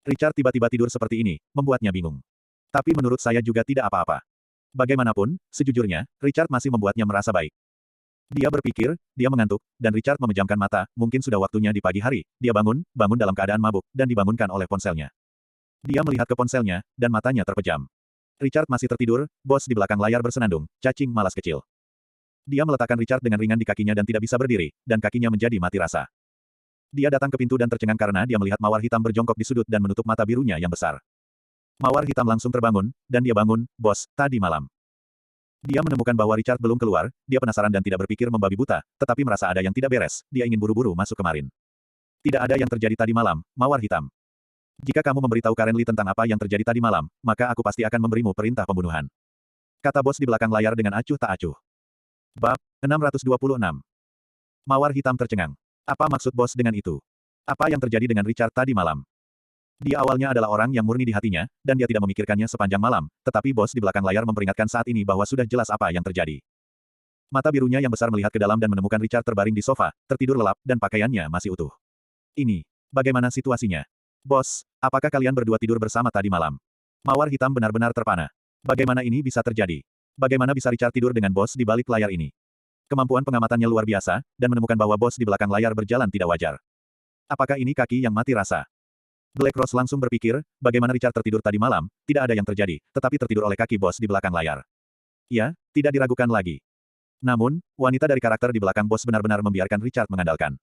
Richard tiba-tiba tidur seperti ini, membuatnya bingung. Tapi menurut saya juga tidak apa-apa. Bagaimanapun, sejujurnya, Richard masih membuatnya merasa baik. Dia berpikir, dia mengantuk, dan Richard memejamkan mata, mungkin sudah waktunya di pagi hari. Dia bangun dalam keadaan mabuk, dan dibangunkan oleh ponselnya. Dia melihat ke ponselnya, dan matanya terpejam. Richard masih tertidur, bos di belakang layar bersenandung, cacing malas kecil. Dia meletakkan Richard dengan ringan di kakinya dan tidak bisa berdiri, dan kakinya menjadi mati rasa. Dia datang ke pintu dan tercengang karena dia melihat mawar hitam berjongkok di sudut dan menutup mata birunya yang besar. Mawar hitam langsung terbangun, dan dia bangun, bos, tadi malam. Dia menemukan bahwa Richard belum keluar, dia penasaran dan tidak berpikir membabi buta, tetapi merasa ada yang tidak beres, dia ingin buru-buru masuk kemarin. Tidak ada yang terjadi tadi malam, mawar hitam. Jika kamu memberitahu Karen Lee tentang apa yang terjadi tadi malam, maka aku pasti akan memberimu perintah pembunuhan. Kata bos di belakang layar dengan acuh tak acuh. Bab 626. Mawar hitam tercengang. Apa maksud bos dengan itu? Apa yang terjadi dengan Richard tadi malam? Dia awalnya adalah orang yang murni di hatinya, dan dia tidak memikirkannya sepanjang malam, tetapi bos di belakang layar memperingatkan saat ini bahwa sudah jelas apa yang terjadi. Mata birunya yang besar melihat ke dalam dan menemukan Richard terbaring di sofa, tertidur lelap, dan pakaiannya masih utuh. Ini, bagaimana situasinya? Bos, apakah kalian berdua tidur bersama tadi malam? Mawar hitam benar-benar terpana. Bagaimana ini bisa terjadi? Bagaimana bisa Richard tidur dengan bos di balik layar ini? Kemampuan pengamatannya luar biasa, dan menemukan bahwa bos di belakang layar berjalan tidak wajar. Apakah ini kaki yang mati rasa? Black Rose langsung berpikir, bagaimana Richard tertidur tadi malam, tidak ada yang terjadi, tetapi tertidur oleh kaki bos di belakang layar. Ya, tidak diragukan lagi. Namun, wanita dari karakter di belakang bos benar-benar membiarkan Richard mengandalkan.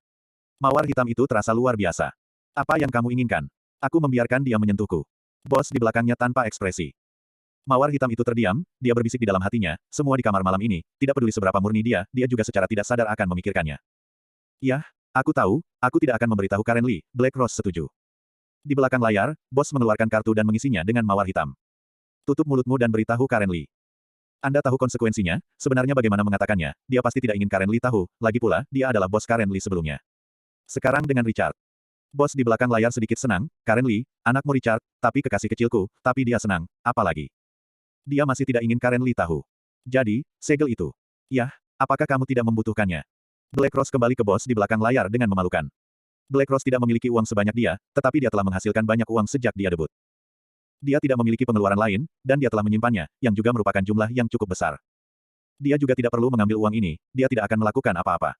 Mawar hitam itu terasa luar biasa. Apa yang kamu inginkan? Aku membiarkan dia menyentuhku. Bos di belakangnya tanpa ekspresi. Mawar hitam itu terdiam, dia berbisik di dalam hatinya, semua di kamar malam ini, tidak peduli seberapa murni dia juga secara tidak sadar akan memikirkannya. Yah, aku tahu, aku tidak akan memberitahu Karen Lee, Black Rose setuju. Di belakang layar, bos mengeluarkan kartu dan mengisinya dengan mawar hitam. Tutup mulutmu dan beritahu Karen Lee. Anda tahu konsekuensinya, sebenarnya bagaimana mengatakannya, dia pasti tidak ingin Karen Lee tahu, lagi pula, dia adalah bos Karen Lee sebelumnya. Sekarang dengan Richard. Bos di belakang layar sedikit senang, Karen Lee, anakmu Richard, tapi kekasih kecilku, tapi dia senang, apalagi. Dia masih tidak ingin Karen Lee tahu. Jadi, segel itu. Yah, apakah kamu tidak membutuhkannya? Black Rose kembali ke bos di belakang layar dengan memalukan. Black Rose tidak memiliki uang sebanyak dia, tetapi dia telah menghasilkan banyak uang sejak dia debut. Dia tidak memiliki pengeluaran lain, dan dia telah menyimpannya, yang juga merupakan jumlah yang cukup besar. Dia juga tidak perlu mengambil uang ini, dia tidak akan melakukan apa-apa.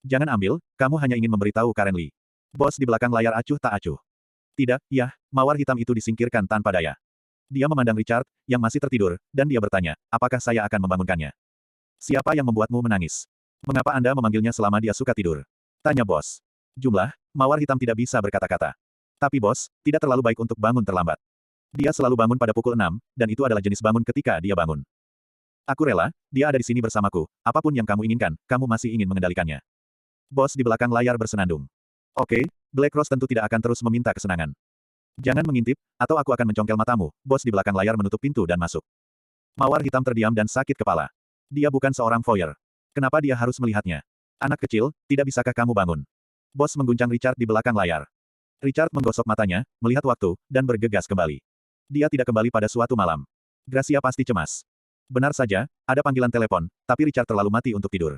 Jangan ambil, kamu hanya ingin memberitahu Karen Lee. Bos di belakang layar acuh tak acuh. Tidak, yah, mawar hitam itu disingkirkan tanpa daya. Dia memandang Richard, yang masih tertidur, dan dia bertanya, apakah saya akan membangunkannya? Siapa yang membuatmu menangis? Mengapa Anda memanggilnya selama dia suka tidur? Tanya bos. Jumlah, mawar hitam tidak bisa berkata-kata. Tapi bos, tidak terlalu baik untuk bangun terlambat. Dia selalu bangun pada pukul 6, dan itu adalah jenis bangun ketika dia bangun. Aku rela, dia ada di sini bersamaku, apapun yang kamu inginkan, kamu masih ingin mengendalikannya. Bos di belakang layar bersenandung. Oke, Black Rose tentu tidak akan terus meminta kesenangan. Jangan mengintip, atau aku akan mencongkel matamu, bos di belakang layar menutup pintu dan masuk. Mawar hitam terdiam dan sakit kepala. Dia bukan seorang voyeur. Kenapa dia harus melihatnya? Anak kecil, tidak bisakah kamu bangun? Bos mengguncang Richard di belakang layar. Richard menggosok matanya, melihat waktu, dan bergegas kembali. Dia tidak kembali pada suatu malam. Gracia pasti cemas. Benar saja, ada panggilan telepon, tapi Richard terlalu mati untuk tidur.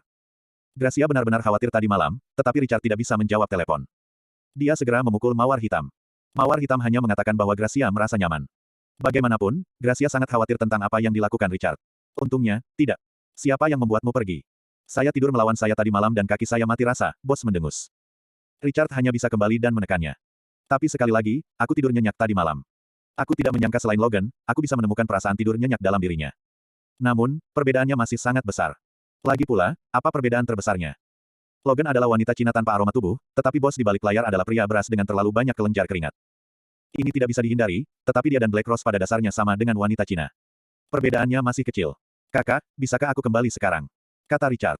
Gracia benar-benar khawatir tadi malam, tetapi Richard tidak bisa menjawab telepon. Dia segera memukul mawar hitam. Mawar hitam hanya mengatakan bahwa Gracia merasa nyaman. Bagaimanapun, Gracia sangat khawatir tentang apa yang dilakukan Richard. Untungnya, tidak. Siapa yang membuatmu pergi? Saya tidur melawan saya tadi malam dan kaki saya mati rasa, bos mendengus. Richard hanya bisa kembali dan menekannya. Tapi sekali lagi, aku tidur nyenyak tadi malam. Aku tidak menyangka selain Logan, aku bisa menemukan perasaan tidur nyenyak dalam dirinya. Namun, perbedaannya masih sangat besar. Lagi pula, apa perbedaan terbesarnya? Logan adalah wanita Cina tanpa aroma tubuh, tetapi bos di balik layar adalah pria beras dengan terlalu banyak kelenjar keringat. Ini tidak bisa dihindari, tetapi dia dan Black Rose pada dasarnya sama dengan wanita Cina. Perbedaannya masih kecil. Kakak, bisakah aku kembali sekarang? Kata Richard.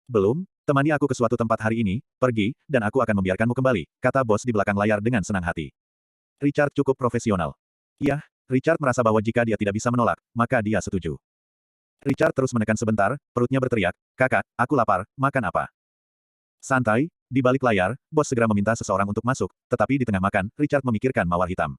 Belum, temani aku ke suatu tempat hari ini, pergi, dan aku akan membiarkanmu kembali, kata bos di belakang layar dengan senang hati. Richard cukup profesional. Yah, Richard merasa bahwa jika dia tidak bisa menolak, maka dia setuju. Richard terus menekan sebentar, perutnya berteriak, kakak, aku lapar, makan apa? Santai, di balik layar, bos segera meminta seseorang untuk masuk, tetapi di tengah makan, Richard memikirkan mawar hitam.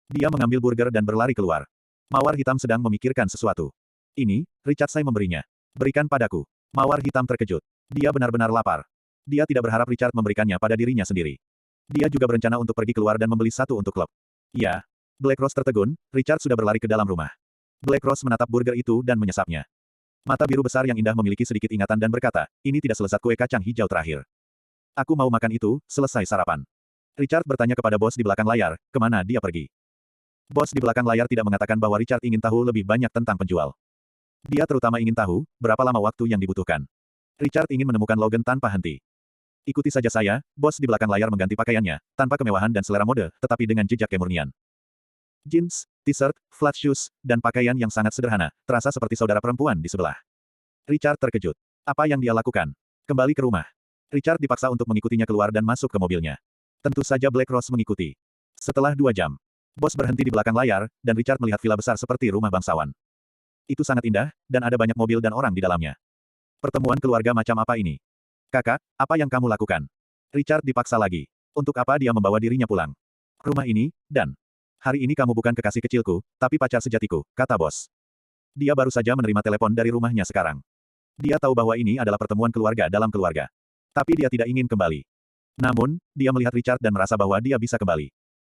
Dia mengambil burger dan berlari keluar. Mawar hitam sedang memikirkan sesuatu. Ini, Richard saya memberinya. Berikan padaku. Mawar hitam terkejut. Dia benar-benar lapar. Dia tidak berharap Richard memberikannya pada dirinya sendiri. Dia juga berencana untuk pergi keluar dan membeli satu untuk klub. Ya. Black Rose tertegun, Richard sudah berlari ke dalam rumah. Black Rose menatap burger itu dan menyesapnya. Mata biru besar yang indah memiliki sedikit ingatan dan berkata, ini tidak selesai kue kacang hijau terakhir. Aku mau makan itu, selesai sarapan. Richard bertanya kepada bos di belakang layar, kemana dia pergi. Bos di belakang layar tidak mengatakan bahwa Richard ingin tahu lebih banyak tentang penjual. Dia terutama ingin tahu, berapa lama waktu yang dibutuhkan. Richard ingin menemukan Logan tanpa henti. Ikuti saja saya, bos di belakang layar mengganti pakaiannya, tanpa kemewahan dan selera mode, tetapi dengan jejak kemurnian. Jeans, t-shirt, flat shoes, dan pakaian yang sangat sederhana, terasa seperti saudara perempuan di sebelah. Richard terkejut. Apa yang dia lakukan? Kembali ke rumah. Richard dipaksa untuk mengikutinya keluar dan masuk ke mobilnya. Tentu saja Black Rose mengikuti. Setelah 2 jam, bos berhenti di belakang layar, dan Richard melihat villa besar seperti rumah bangsawan. Itu sangat indah, dan ada banyak mobil dan orang di dalamnya. Pertemuan keluarga macam apa ini? Kakak, apa yang kamu lakukan? Richard dipaksa lagi. Untuk apa dia membawa dirinya pulang? Rumah ini, dan... Hari ini kamu bukan kekasih kecilku, tapi pacar sejatiku, kata bos. Dia baru saja menerima telepon dari rumahnya sekarang. Dia tahu bahwa ini adalah pertemuan keluarga dalam keluarga. Tapi dia tidak ingin kembali. Namun, dia melihat Richard dan merasa bahwa dia bisa kembali.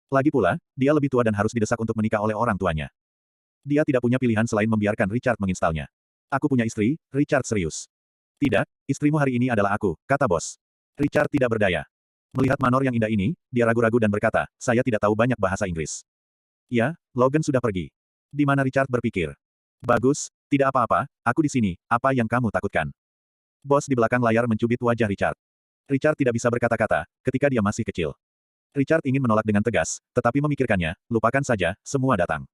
Lagi pula, dia lebih tua dan harus didesak untuk menikah oleh orang tuanya. Dia tidak punya pilihan selain membiarkan Richard menginstalnya. Aku punya istri, Richard serius. Tidak, istrimu hari ini adalah aku, kata bos. Richard tidak berdaya. Melihat manor yang indah ini, dia ragu-ragu dan berkata, saya tidak tahu banyak bahasa Inggris. Ya, Logan sudah pergi. Di mana Richard berpikir. Bagus, tidak apa-apa, aku di sini, apa yang kamu takutkan? Bos di belakang layar mencubit wajah Richard. Richard tidak bisa berkata-kata, ketika dia masih kecil. Richard ingin menolak dengan tegas, tetapi memikirkannya, lupakan saja, semua datang.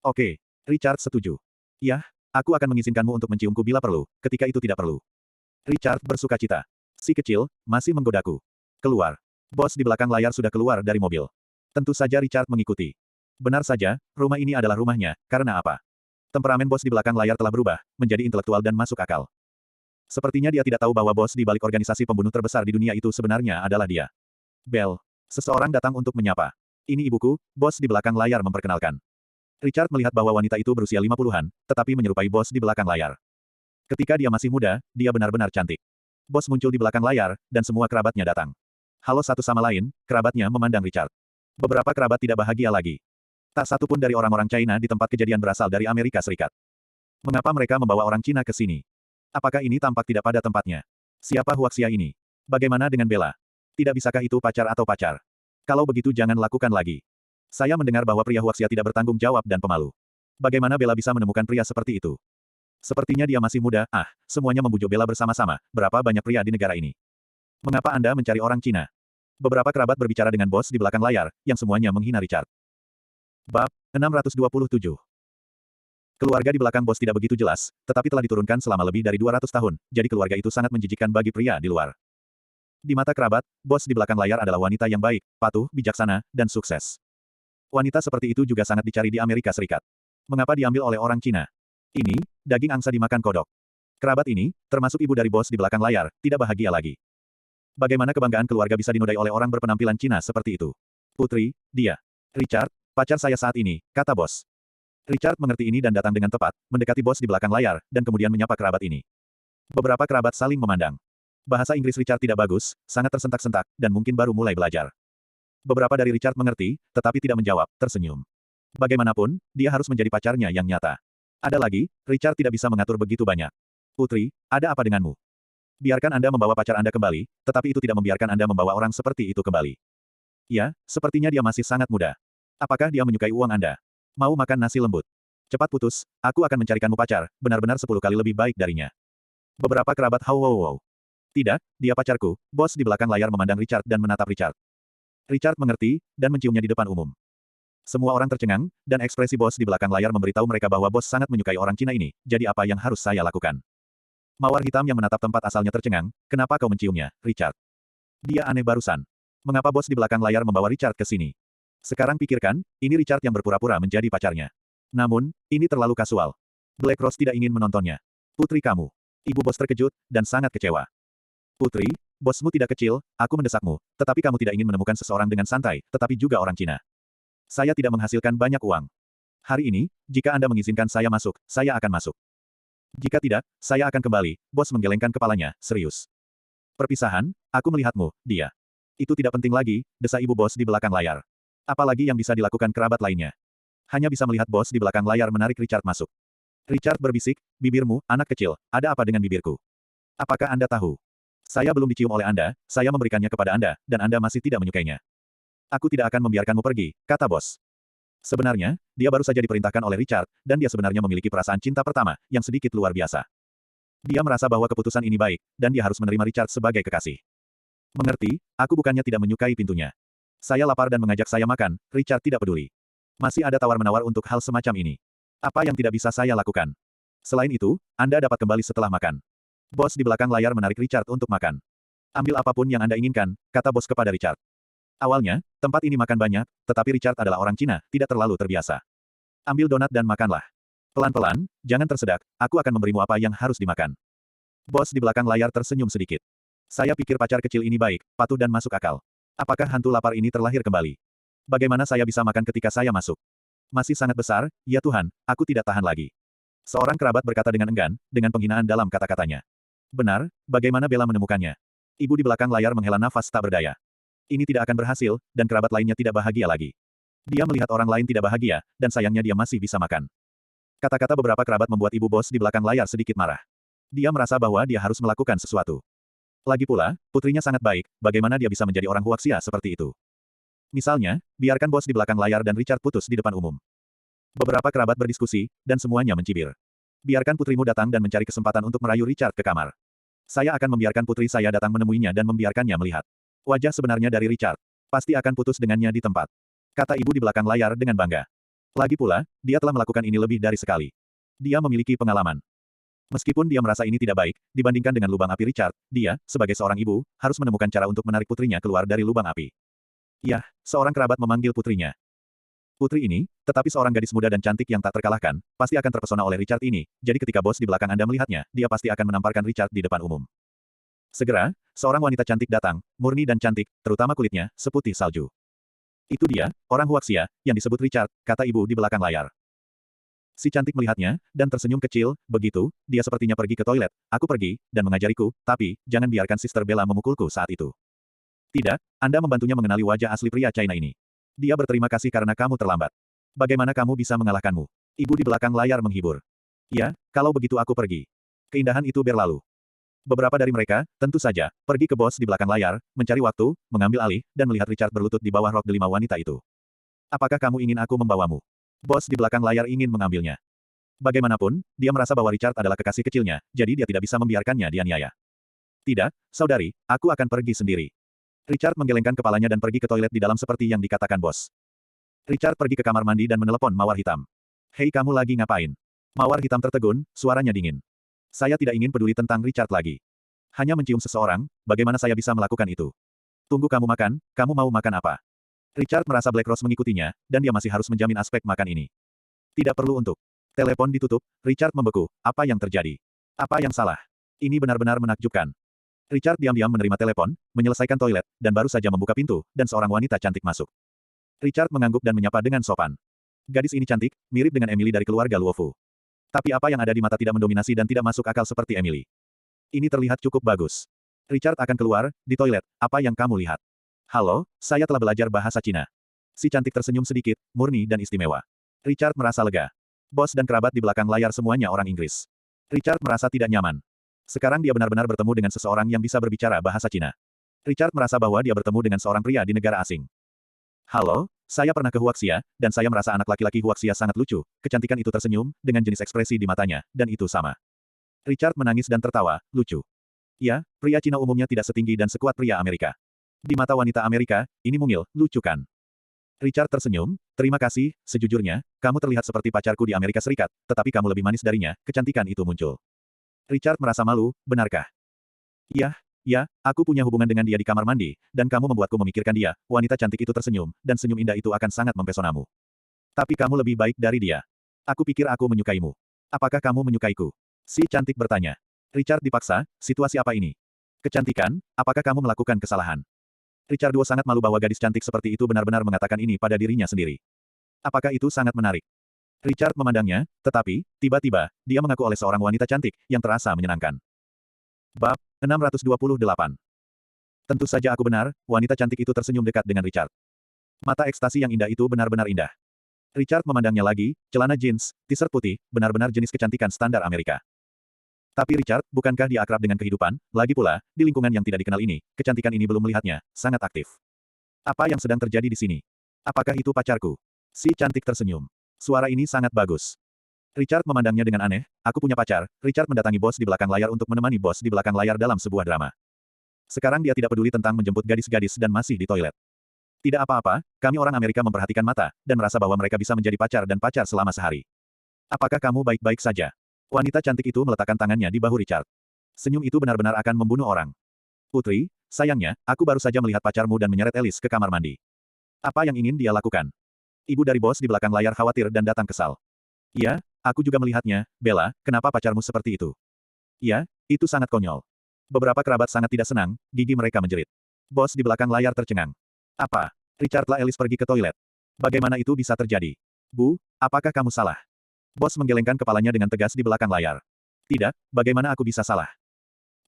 Oke, Richard setuju. Ya, aku akan mengizinkanmu untuk menciumku bila perlu, ketika itu tidak perlu. Richard bersukacita. Si kecil, masih menggodaku. Keluar. Bos di belakang layar sudah keluar dari mobil. Tentu saja Richard mengikuti. Benar saja, rumah ini adalah rumahnya, karena apa? Temperamen bos di belakang layar telah berubah, menjadi intelektual dan masuk akal. Sepertinya dia tidak tahu bahwa bos di balik organisasi pembunuh terbesar di dunia itu sebenarnya adalah dia. Bell. Seseorang datang untuk menyapa. Ini ibuku, bos di belakang layar memperkenalkan. Richard melihat bahwa wanita itu berusia 50-an, tetapi menyerupai bos di belakang layar. Ketika dia masih muda, dia benar-benar cantik. Bos muncul di belakang layar, dan semua kerabatnya datang. Halo satu sama lain, kerabatnya memandang Richard. Beberapa kerabat tidak bahagia lagi. Tak satu pun dari orang-orang China di tempat kejadian berasal dari Amerika Serikat. Mengapa mereka membawa orang Cina ke sini? Apakah ini tampak tidak pada tempatnya? Siapa Huaxia ini? Bagaimana dengan Bella? Tidak bisakah itu pacar atau pacar? Kalau begitu jangan lakukan lagi. Saya mendengar bahwa pria Huaxia tidak bertanggung jawab dan pemalu. Bagaimana Bella bisa menemukan pria seperti itu? Sepertinya dia masih muda, semuanya membujuk Bella bersama-sama, berapa banyak pria di negara ini. Mengapa Anda mencari orang Cina? Beberapa kerabat berbicara dengan bos di belakang layar, yang semuanya menghina Richard. Bab 627. Keluarga di belakang bos tidak begitu jelas, tetapi telah diturunkan selama lebih dari 200 tahun, jadi keluarga itu sangat menjijikkan bagi pria di luar. Di mata kerabat, bos di belakang layar adalah wanita yang baik, patuh, bijaksana, dan sukses. Wanita seperti itu juga sangat dicari di Amerika Serikat. Mengapa diambil oleh orang Cina? Ini, daging angsa dimakan kodok. Kerabat ini, termasuk ibu dari bos di belakang layar, tidak bahagia lagi. Bagaimana kebanggaan keluarga bisa dinodai oleh orang berpenampilan Cina seperti itu? Putri, dia. Richard, pacar saya saat ini, kata bos. Richard mengerti ini dan datang dengan tepat, mendekati bos di belakang layar, dan kemudian menyapa kerabat ini. Beberapa kerabat saling memandang. Bahasa Inggris Richard tidak bagus, sangat tersentak-sentak, dan mungkin baru mulai belajar. Beberapa dari Richard mengerti, tetapi tidak menjawab, tersenyum. Bagaimanapun, dia harus menjadi pacarnya yang nyata. Ada lagi, Richard tidak bisa mengatur begitu banyak. Putri, ada apa denganmu? Biarkan Anda membawa pacar Anda kembali, tetapi itu tidak membiarkan Anda membawa orang seperti itu kembali. Ya, sepertinya dia masih sangat muda. Apakah dia menyukai uang Anda? Mau makan nasi lembut? Cepat putus, aku akan mencarikanmu pacar, benar-benar 10 kali lebih baik darinya. Beberapa kerabat wow. Tidak, dia pacarku, bos di belakang layar memandang Richard dan menatap Richard. Richard mengerti, dan menciumnya di depan umum. Semua orang tercengang, dan ekspresi bos di belakang layar memberitahu mereka bahwa bos sangat menyukai orang Cina ini, jadi apa yang harus saya lakukan? Mawar hitam yang menatap tempat asalnya tercengang, kenapa kau menciumnya, Richard? Dia aneh barusan. Mengapa bos di belakang layar membawa Richard ke sini? Sekarang pikirkan, ini Richard yang berpura-pura menjadi pacarnya. Namun, ini terlalu kasual. Black Rose tidak ingin menontonnya. Putri kamu. Ibu bos terkejut, dan sangat kecewa. Putri, bosmu tidak kecil, aku mendesakmu, tetapi kamu tidak ingin menemukan seseorang dengan santai, tetapi juga orang Cina. Saya tidak menghasilkan banyak uang. Hari ini, jika Anda mengizinkan saya masuk, saya akan masuk. Jika tidak, saya akan kembali, bos menggelengkan kepalanya, serius. Perpisahan, aku melihatmu, dia. Itu tidak penting lagi, desa ibu bos di belakang layar. Apalagi yang bisa dilakukan kerabat lainnya. Hanya bisa melihat bos di belakang layar menarik Richard masuk. Richard berbisik, bibirmu, anak kecil, ada apa dengan bibirku? Apakah Anda tahu? Saya belum dicium oleh Anda, saya memberikannya kepada Anda, dan Anda masih tidak menyukainya. Aku tidak akan membiarkanmu pergi, kata bos. Sebenarnya, dia baru saja diperintahkan oleh Richard, dan dia sebenarnya memiliki perasaan cinta pertama, yang sedikit luar biasa. Dia merasa bahwa keputusan ini baik, dan dia harus menerima Richard sebagai kekasih. Mengerti, aku bukannya tidak menyukai pintunya. Saya lapar dan mengajak saya makan, Richard tidak peduli. Masih ada tawar-menawar untuk hal semacam ini. Apa yang tidak bisa saya lakukan? Selain itu, Anda dapat kembali setelah makan. Bos di belakang layar menarik Richard untuk makan. Ambil apapun yang Anda inginkan, kata bos kepada Richard. Awalnya, tempat ini makan banyak, tetapi Richard adalah orang Cina, tidak terlalu terbiasa. Ambil donat dan makanlah. Pelan-pelan, jangan tersedak, aku akan memberimu apa yang harus dimakan. Bos di belakang layar tersenyum sedikit. Saya pikir pacar kecil ini baik, patuh dan masuk akal. Apakah hantu lapar ini terlahir kembali? Bagaimana saya bisa makan ketika saya masuk? Masih sangat besar, ya Tuhan, aku tidak tahan lagi. Seorang kerabat berkata dengan enggan, dengan penghinaan dalam kata-katanya. Benar, bagaimana Bella menemukannya? Ibu di belakang layar menghela nafas tak berdaya. Ini tidak akan berhasil, dan kerabat lainnya tidak bahagia lagi. Dia melihat orang lain tidak bahagia, dan sayangnya dia masih bisa makan. Kata-kata beberapa kerabat membuat ibu bos di belakang layar sedikit marah. Dia merasa bahwa dia harus melakukan sesuatu. Lagi pula, putrinya sangat baik, bagaimana dia bisa menjadi orang Huaxia seperti itu? Misalnya, biarkan bos di belakang layar dan Richard putus di depan umum. Beberapa kerabat berdiskusi, dan semuanya mencibir. Biarkan putrimu datang dan mencari kesempatan untuk merayu Richard ke kamar. Saya akan membiarkan putri saya datang menemuinya dan membiarkannya melihat wajah sebenarnya dari Richard. Pasti akan putus dengannya di tempat. Kata ibu di belakang layar dengan bangga. Lagi pula, dia telah melakukan ini lebih dari sekali. Dia memiliki pengalaman. Meskipun dia merasa ini tidak baik, dibandingkan dengan lubang api Richard, dia, sebagai seorang ibu, harus menemukan cara untuk menarik putrinya keluar dari lubang api. Yah, seorang kerabat memanggil putrinya. Putri ini, tetapi seorang gadis muda dan cantik yang tak terkalahkan, pasti akan terpesona oleh Richard ini, jadi ketika bos di belakang Anda melihatnya, dia pasti akan menamparkan Richard di depan umum. Segera, seorang wanita cantik datang, murni dan cantik, terutama kulitnya, seputih salju. Itu dia, orang Huaxia, yang disebut Richard, kata ibu di belakang layar. Si cantik melihatnya, dan tersenyum kecil, begitu, dia sepertinya pergi ke toilet, aku pergi, dan mengajariku, tapi, jangan biarkan Sister Bella memukulku saat itu. Tidak, Anda membantunya mengenali wajah asli pria China ini. Dia berterima kasih karena kamu terlambat. Bagaimana kamu bisa mengalahkanmu? Ibu di belakang layar menghibur. Ya, kalau begitu aku pergi. Keindahan itu berlalu. Beberapa dari mereka, tentu saja, pergi ke bos di belakang layar, mencari waktu, mengambil alih, dan melihat Richard berlutut di bawah rok delima wanita itu. Apakah kamu ingin aku membawamu? Bos di belakang layar ingin mengambilnya. Bagaimanapun, dia merasa bahwa Richard adalah kekasih kecilnya, jadi dia tidak bisa membiarkannya dianiaya. Tidak, saudari, aku akan pergi sendiri. Richard menggelengkan kepalanya dan pergi ke toilet di dalam seperti yang dikatakan bos. Richard pergi ke kamar mandi dan menelepon Mawar Hitam. Hei, kamu lagi ngapain? Mawar Hitam tertegun, suaranya dingin. Saya tidak ingin peduli tentang Richard lagi. Hanya mencium seseorang, bagaimana saya bisa melakukan itu? Tunggu kamu makan, kamu mau makan apa? Richard merasa Black Rose mengikutinya, dan dia masih harus menjamin aspek makan ini. Tidak perlu untuk. Telepon ditutup, Richard membeku, apa yang terjadi? Apa yang salah? Ini benar-benar menakjubkan. Richard diam-diam menerima telepon, menyelesaikan toilet, dan baru saja membuka pintu, dan seorang wanita cantik masuk. Richard mengangguk dan menyapa dengan sopan. Gadis ini cantik, mirip dengan Emily dari keluarga Luofu. Tapi apa yang ada di mata tidak mendominasi dan tidak masuk akal seperti Emily. Ini terlihat cukup bagus. Richard akan keluar, di toilet, apa yang kamu lihat? Halo, saya telah belajar bahasa Cina. Si cantik tersenyum sedikit, murni dan istimewa. Richard merasa lega. Bos dan kerabat di belakang layar semuanya orang Inggris. Richard merasa tidak nyaman. Sekarang dia benar-benar bertemu dengan seseorang yang bisa berbicara bahasa Cina. Richard merasa bahwa dia bertemu dengan seorang pria di negara asing. Halo, saya pernah ke Huaxia, dan saya merasa anak laki-laki Huaxia sangat lucu. Kecantikan itu tersenyum, dengan jenis ekspresi di matanya, dan itu sama. Richard menangis dan tertawa, lucu. Ya, pria Cina umumnya tidak setinggi dan sekuat pria Amerika. Di mata wanita Amerika, ini mungil, lucu kan? Richard tersenyum, terima kasih, sejujurnya, kamu terlihat seperti pacarku di Amerika Serikat, tetapi kamu lebih manis darinya, kecantikan itu muncul. Richard merasa malu, benarkah? Ya, aku punya hubungan dengan dia di kamar mandi, dan kamu membuatku memikirkan dia, wanita cantik itu tersenyum, dan senyum indah itu akan sangat mempesonamu. Tapi kamu lebih baik dari dia. Aku pikir aku menyukaimu. Apakah kamu menyukaiku? Si cantik bertanya. Richard dipaksa, situasi apa ini? Kecantikan, apakah kamu melakukan kesalahan? Richard II sangat malu bahwa gadis cantik seperti itu benar-benar mengatakan ini pada dirinya sendiri. Apakah itu sangat menarik? Richard memandangnya, tetapi, tiba-tiba, dia mengaku oleh seorang wanita cantik, yang terasa menyenangkan. Bab 628. Tentu saja aku benar, wanita cantik itu tersenyum dekat dengan Richard. Mata ekstasi yang indah itu benar-benar indah. Richard memandangnya lagi, celana jeans, t-shirt putih, benar-benar jenis kecantikan standar Amerika. Tapi Richard, bukankah dia akrab dengan kehidupan? Lagi pula, di lingkungan yang tidak dikenal ini, kecantikan ini belum melihatnya, sangat aktif. Apa yang sedang terjadi di sini? Apakah itu pacarku? Si cantik tersenyum. Suara ini sangat bagus. Richard memandangnya dengan aneh, aku punya pacar. Richard mendatangi bos di belakang layar untuk menemani bos di belakang layar dalam sebuah drama. Sekarang dia tidak peduli tentang menjemput gadis-gadis dan masih di toilet. Tidak apa-apa, kami orang Amerika memperhatikan mata, dan merasa bahwa mereka bisa menjadi pacar dan pacar selama sehari. Apakah kamu baik-baik saja? Wanita cantik itu meletakkan tangannya di bahu Richard. Senyum itu benar-benar akan membunuh orang. Putri, sayangnya, aku baru saja melihat pacarmu dan menyeret Alice ke kamar mandi. Apa yang ingin dia lakukan? Ibu dari bos di belakang layar khawatir dan datang kesal. Iya, aku juga melihatnya, Bella, kenapa pacarmu seperti itu? Iya, itu sangat konyol. Beberapa kerabat sangat tidak senang, gigi mereka menjerit. Bos di belakang layar tercengang. Apa? Richard Alice pergi ke toilet. Bagaimana itu bisa terjadi? Bu, apakah kamu salah? Bos menggelengkan kepalanya dengan tegas di belakang layar. Tidak, bagaimana aku bisa salah?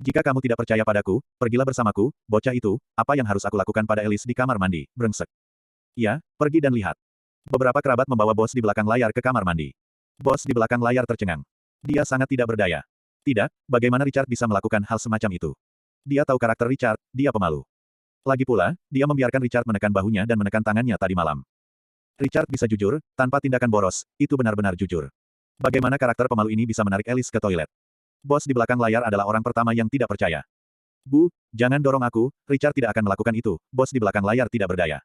Jika kamu tidak percaya padaku, pergilah bersamaku, bocah itu, apa yang harus aku lakukan pada Alice di kamar mandi, brengsek. Ya, pergi dan lihat. Beberapa kerabat membawa bos di belakang layar ke kamar mandi. Bos di belakang layar tercengang. Dia sangat tidak berdaya. Tidak, bagaimana Richard bisa melakukan hal semacam itu? Dia tahu karakter Richard, dia pemalu. Lagi pula, dia membiarkan Richard menekan bahunya dan menekan tangannya tadi malam. Richard bisa jujur, tanpa tindakan boros, itu benar-benar jujur. Bagaimana karakter pemalu ini bisa menarik Alice ke toilet? Bos di belakang layar adalah orang pertama yang tidak percaya. Bu, jangan dorong aku, Richard tidak akan melakukan itu, bos di belakang layar tidak berdaya.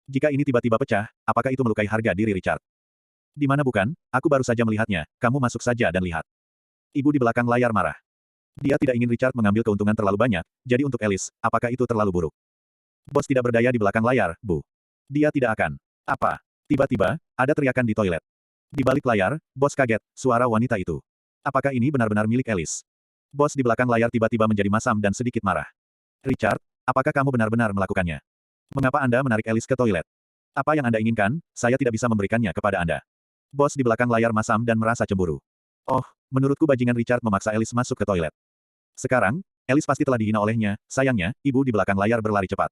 Jika ini tiba-tiba pecah, apakah itu melukai harga diri Richard? Di mana bukan, aku baru saja melihatnya, kamu masuk saja dan lihat. Ibu di belakang layar marah. Dia tidak ingin Richard mengambil keuntungan terlalu banyak, jadi untuk Alice, apakah itu terlalu buruk? Bos tidak berdaya di belakang layar, Bu. Dia tidak akan. Apa? Tiba-tiba, ada teriakan di toilet. Di balik layar, bos kaget, suara wanita itu. Apakah ini benar-benar milik Alice? Bos di belakang layar tiba-tiba menjadi masam dan sedikit marah. Richard, apakah kamu benar-benar melakukannya? Mengapa Anda menarik Alice ke toilet? Apa yang Anda inginkan, saya tidak bisa memberikannya kepada Anda. Bos di belakang layar masam dan merasa cemburu. Oh, menurutku bajingan Richard memaksa Alice masuk ke toilet. Sekarang, Alice pasti telah dihina olehnya, sayangnya, ibu di belakang layar berlari cepat.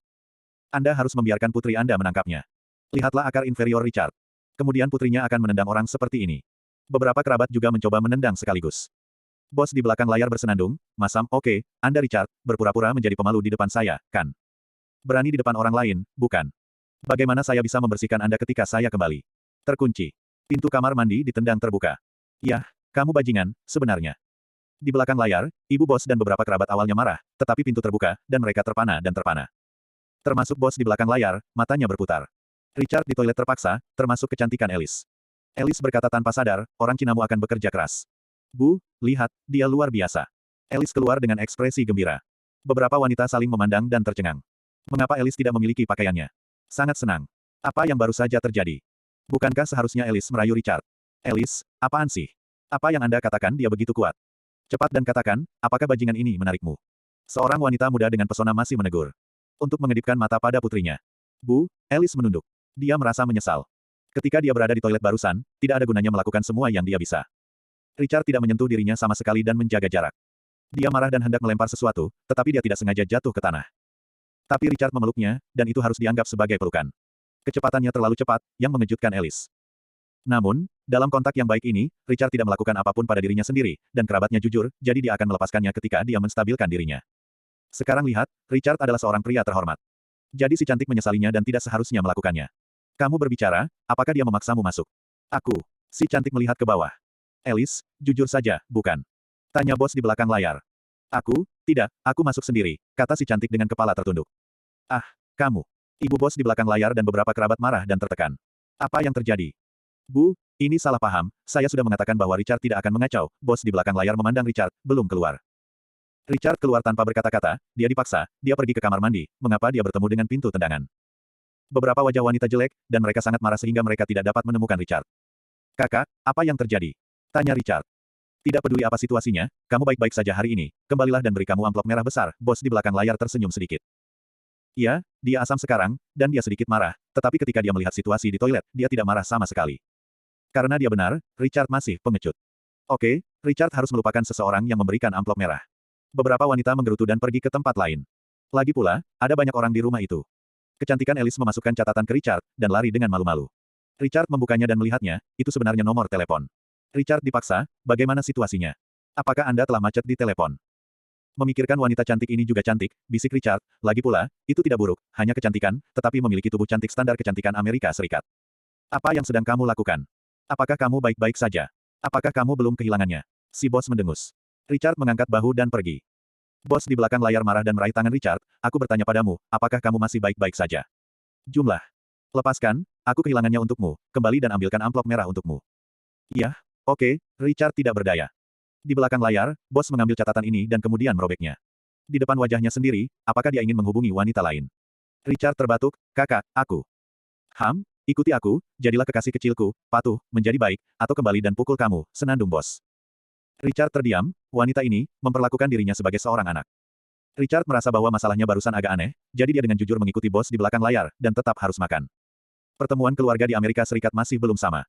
Anda harus membiarkan putri Anda menangkapnya. Lihatlah akar inferior Richard. Kemudian putrinya akan menendang orang seperti ini. Beberapa kerabat juga mencoba menendang sekaligus. Bos di belakang layar bersenandung, masam, oke, Anda Richard, berpura-pura menjadi pemalu di depan saya, kan? Berani di depan orang lain, bukan? Bagaimana saya bisa membersihkan Anda ketika saya kembali? Terkunci. Pintu kamar mandi ditendang terbuka. Yah, kamu bajingan, sebenarnya. Di belakang layar, ibu bos dan beberapa kerabat awalnya marah, tetapi pintu terbuka, dan mereka terpana dan terpana. Termasuk bos di belakang layar, matanya berputar. Richard di toilet terpaksa, termasuk kecantikan Alice. Alice berkata tanpa sadar, orang Cinamu akan bekerja keras. Bu, lihat, dia luar biasa. Alice keluar dengan ekspresi gembira. Beberapa wanita saling memandang dan tercengang. Mengapa Alice tidak memiliki pakaiannya? Sangat senang. Apa yang baru saja terjadi? Bukankah seharusnya Alice merayu Richard? Alice, apaan sih? Apa yang Anda katakan dia begitu kuat? Cepat dan katakan, apakah bajingan ini menarikmu? Seorang wanita muda dengan pesona masih menegur. Untuk mengedipkan mata pada putrinya. Bu, Alice menunduk. Dia merasa menyesal. Ketika dia berada di toilet barusan, tidak ada gunanya melakukan semua yang dia bisa. Richard tidak menyentuh dirinya sama sekali dan menjaga jarak. Dia marah dan hendak melempar sesuatu, tetapi dia tidak sengaja jatuh ke tanah. Tapi Richard memeluknya, dan itu harus dianggap sebagai pelukan. Kecepatannya terlalu cepat, yang mengejutkan Alice. Namun, dalam kontak yang baik ini, Richard tidak melakukan apapun pada dirinya sendiri, dan kerabatnya jujur, jadi dia akan melepaskannya ketika dia menstabilkan dirinya. Sekarang lihat, Richard adalah seorang pria terhormat. Jadi si cantik menyesalinya dan tidak seharusnya melakukannya. Kamu berbicara, apakah dia memaksamu masuk? Aku. Si cantik melihat ke bawah. Alice, jujur saja, bukan? Tanya bos di belakang layar. Aku, tidak, aku masuk sendiri, kata si cantik dengan kepala tertunduk. Ah, kamu. Ibu bos di belakang layar dan beberapa kerabat marah dan tertekan. Apa yang terjadi? Bu, ini salah paham, saya sudah mengatakan bahwa Richard tidak akan mengacau, bos di belakang layar memandang Richard, belum keluar. Richard keluar tanpa berkata-kata, dia dipaksa, dia pergi ke kamar mandi, mengapa dia bertemu dengan pintu tendangan. Beberapa wajah wanita jelek, dan mereka sangat marah sehingga mereka tidak dapat menemukan Richard. Kakak, apa yang terjadi? Tanya Richard. Tidak peduli apa situasinya, kamu baik-baik saja hari ini, kembalilah dan beri kamu amplop merah besar, bos di belakang layar tersenyum sedikit. Iya, dia asam sekarang, dan dia sedikit marah, tetapi ketika dia melihat situasi di toilet, dia tidak marah sama sekali. Karena dia benar, Richard masih pengecut. Oke, Richard harus melupakan seseorang yang memberikan amplop merah. Beberapa wanita menggerutu dan pergi ke tempat lain. Lagi pula, ada banyak orang di rumah itu. Kecantikan Alice memasukkan catatan ke Richard, dan lari dengan malu-malu. Richard membukanya dan melihatnya, itu sebenarnya nomor telepon. Richard dipaksa, bagaimana situasinya? Apakah Anda telah macet di telepon? Memikirkan wanita cantik ini juga cantik, bisik Richard, lagi pula, itu tidak buruk, hanya kecantikan, tetapi memiliki tubuh cantik standar kecantikan Amerika Serikat. Apa yang sedang kamu lakukan? Apakah kamu baik-baik saja? Apakah kamu belum kehilangannya? Si bos mendengus. Richard mengangkat bahu dan pergi. Bos di belakang layar marah dan meraih tangan Richard, aku bertanya padamu, apakah kamu masih baik-baik saja? Jumlah. Lepaskan, aku kehilangannya untukmu, kembali dan ambilkan amplop merah untukmu. Iya, oke, Richard tidak berdaya. Di belakang layar, bos mengambil catatan ini dan kemudian merobeknya. Di depan wajahnya sendiri, apakah dia ingin menghubungi wanita lain? Richard terbatuk, kakak, aku. Ikuti aku, jadilah kekasih kecilku, patuh, menjadi baik, atau kembali dan pukul kamu, senandung bos. Richard terdiam, wanita ini, memperlakukan dirinya sebagai seorang anak. Richard merasa bahwa masalahnya barusan agak aneh, jadi dia dengan jujur mengikuti bos di belakang layar, dan tetap harus makan. Pertemuan keluarga di Amerika Serikat masih belum sama.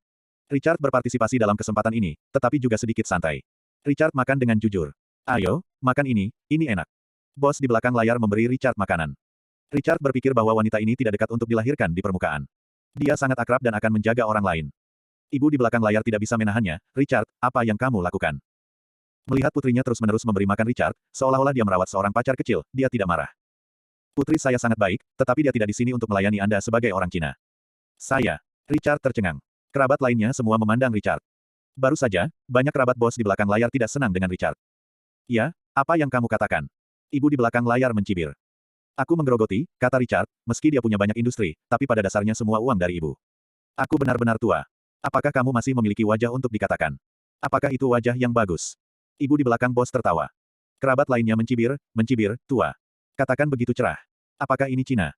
Richard berpartisipasi dalam kesempatan ini, tetapi juga sedikit santai. Richard makan dengan jujur. Ayo, makan ini enak. Bos di belakang layar memberi Richard makanan. Richard berpikir bahwa wanita ini tidak dekat untuk dilahirkan di permukaan. Dia sangat akrab dan akan menjaga orang lain. Ibu di belakang layar tidak bisa menahannya, Richard, apa yang kamu lakukan? Melihat putrinya terus-menerus memberi makan Richard, seolah-olah dia merawat seorang pacar kecil, dia tidak marah. Putri saya sangat baik, tetapi dia tidak di sini untuk melayani Anda sebagai orang Cina. Saya. Richard tercengang. Kerabat lainnya semua memandang Richard. Baru saja, banyak kerabat bos di belakang layar tidak senang dengan Richard. Ya, apa yang kamu katakan? Ibu di belakang layar mencibir. Aku menggerogoti, kata Richard, meski dia punya banyak industri, tapi pada dasarnya semua uang dari ibu. Aku benar-benar tua. Apakah kamu masih memiliki wajah untuk dikatakan? Apakah itu wajah yang bagus? Ibu di belakang bos tertawa. Kerabat lainnya mencibir, tua. Katakan begitu cerah. Apakah ini Cina?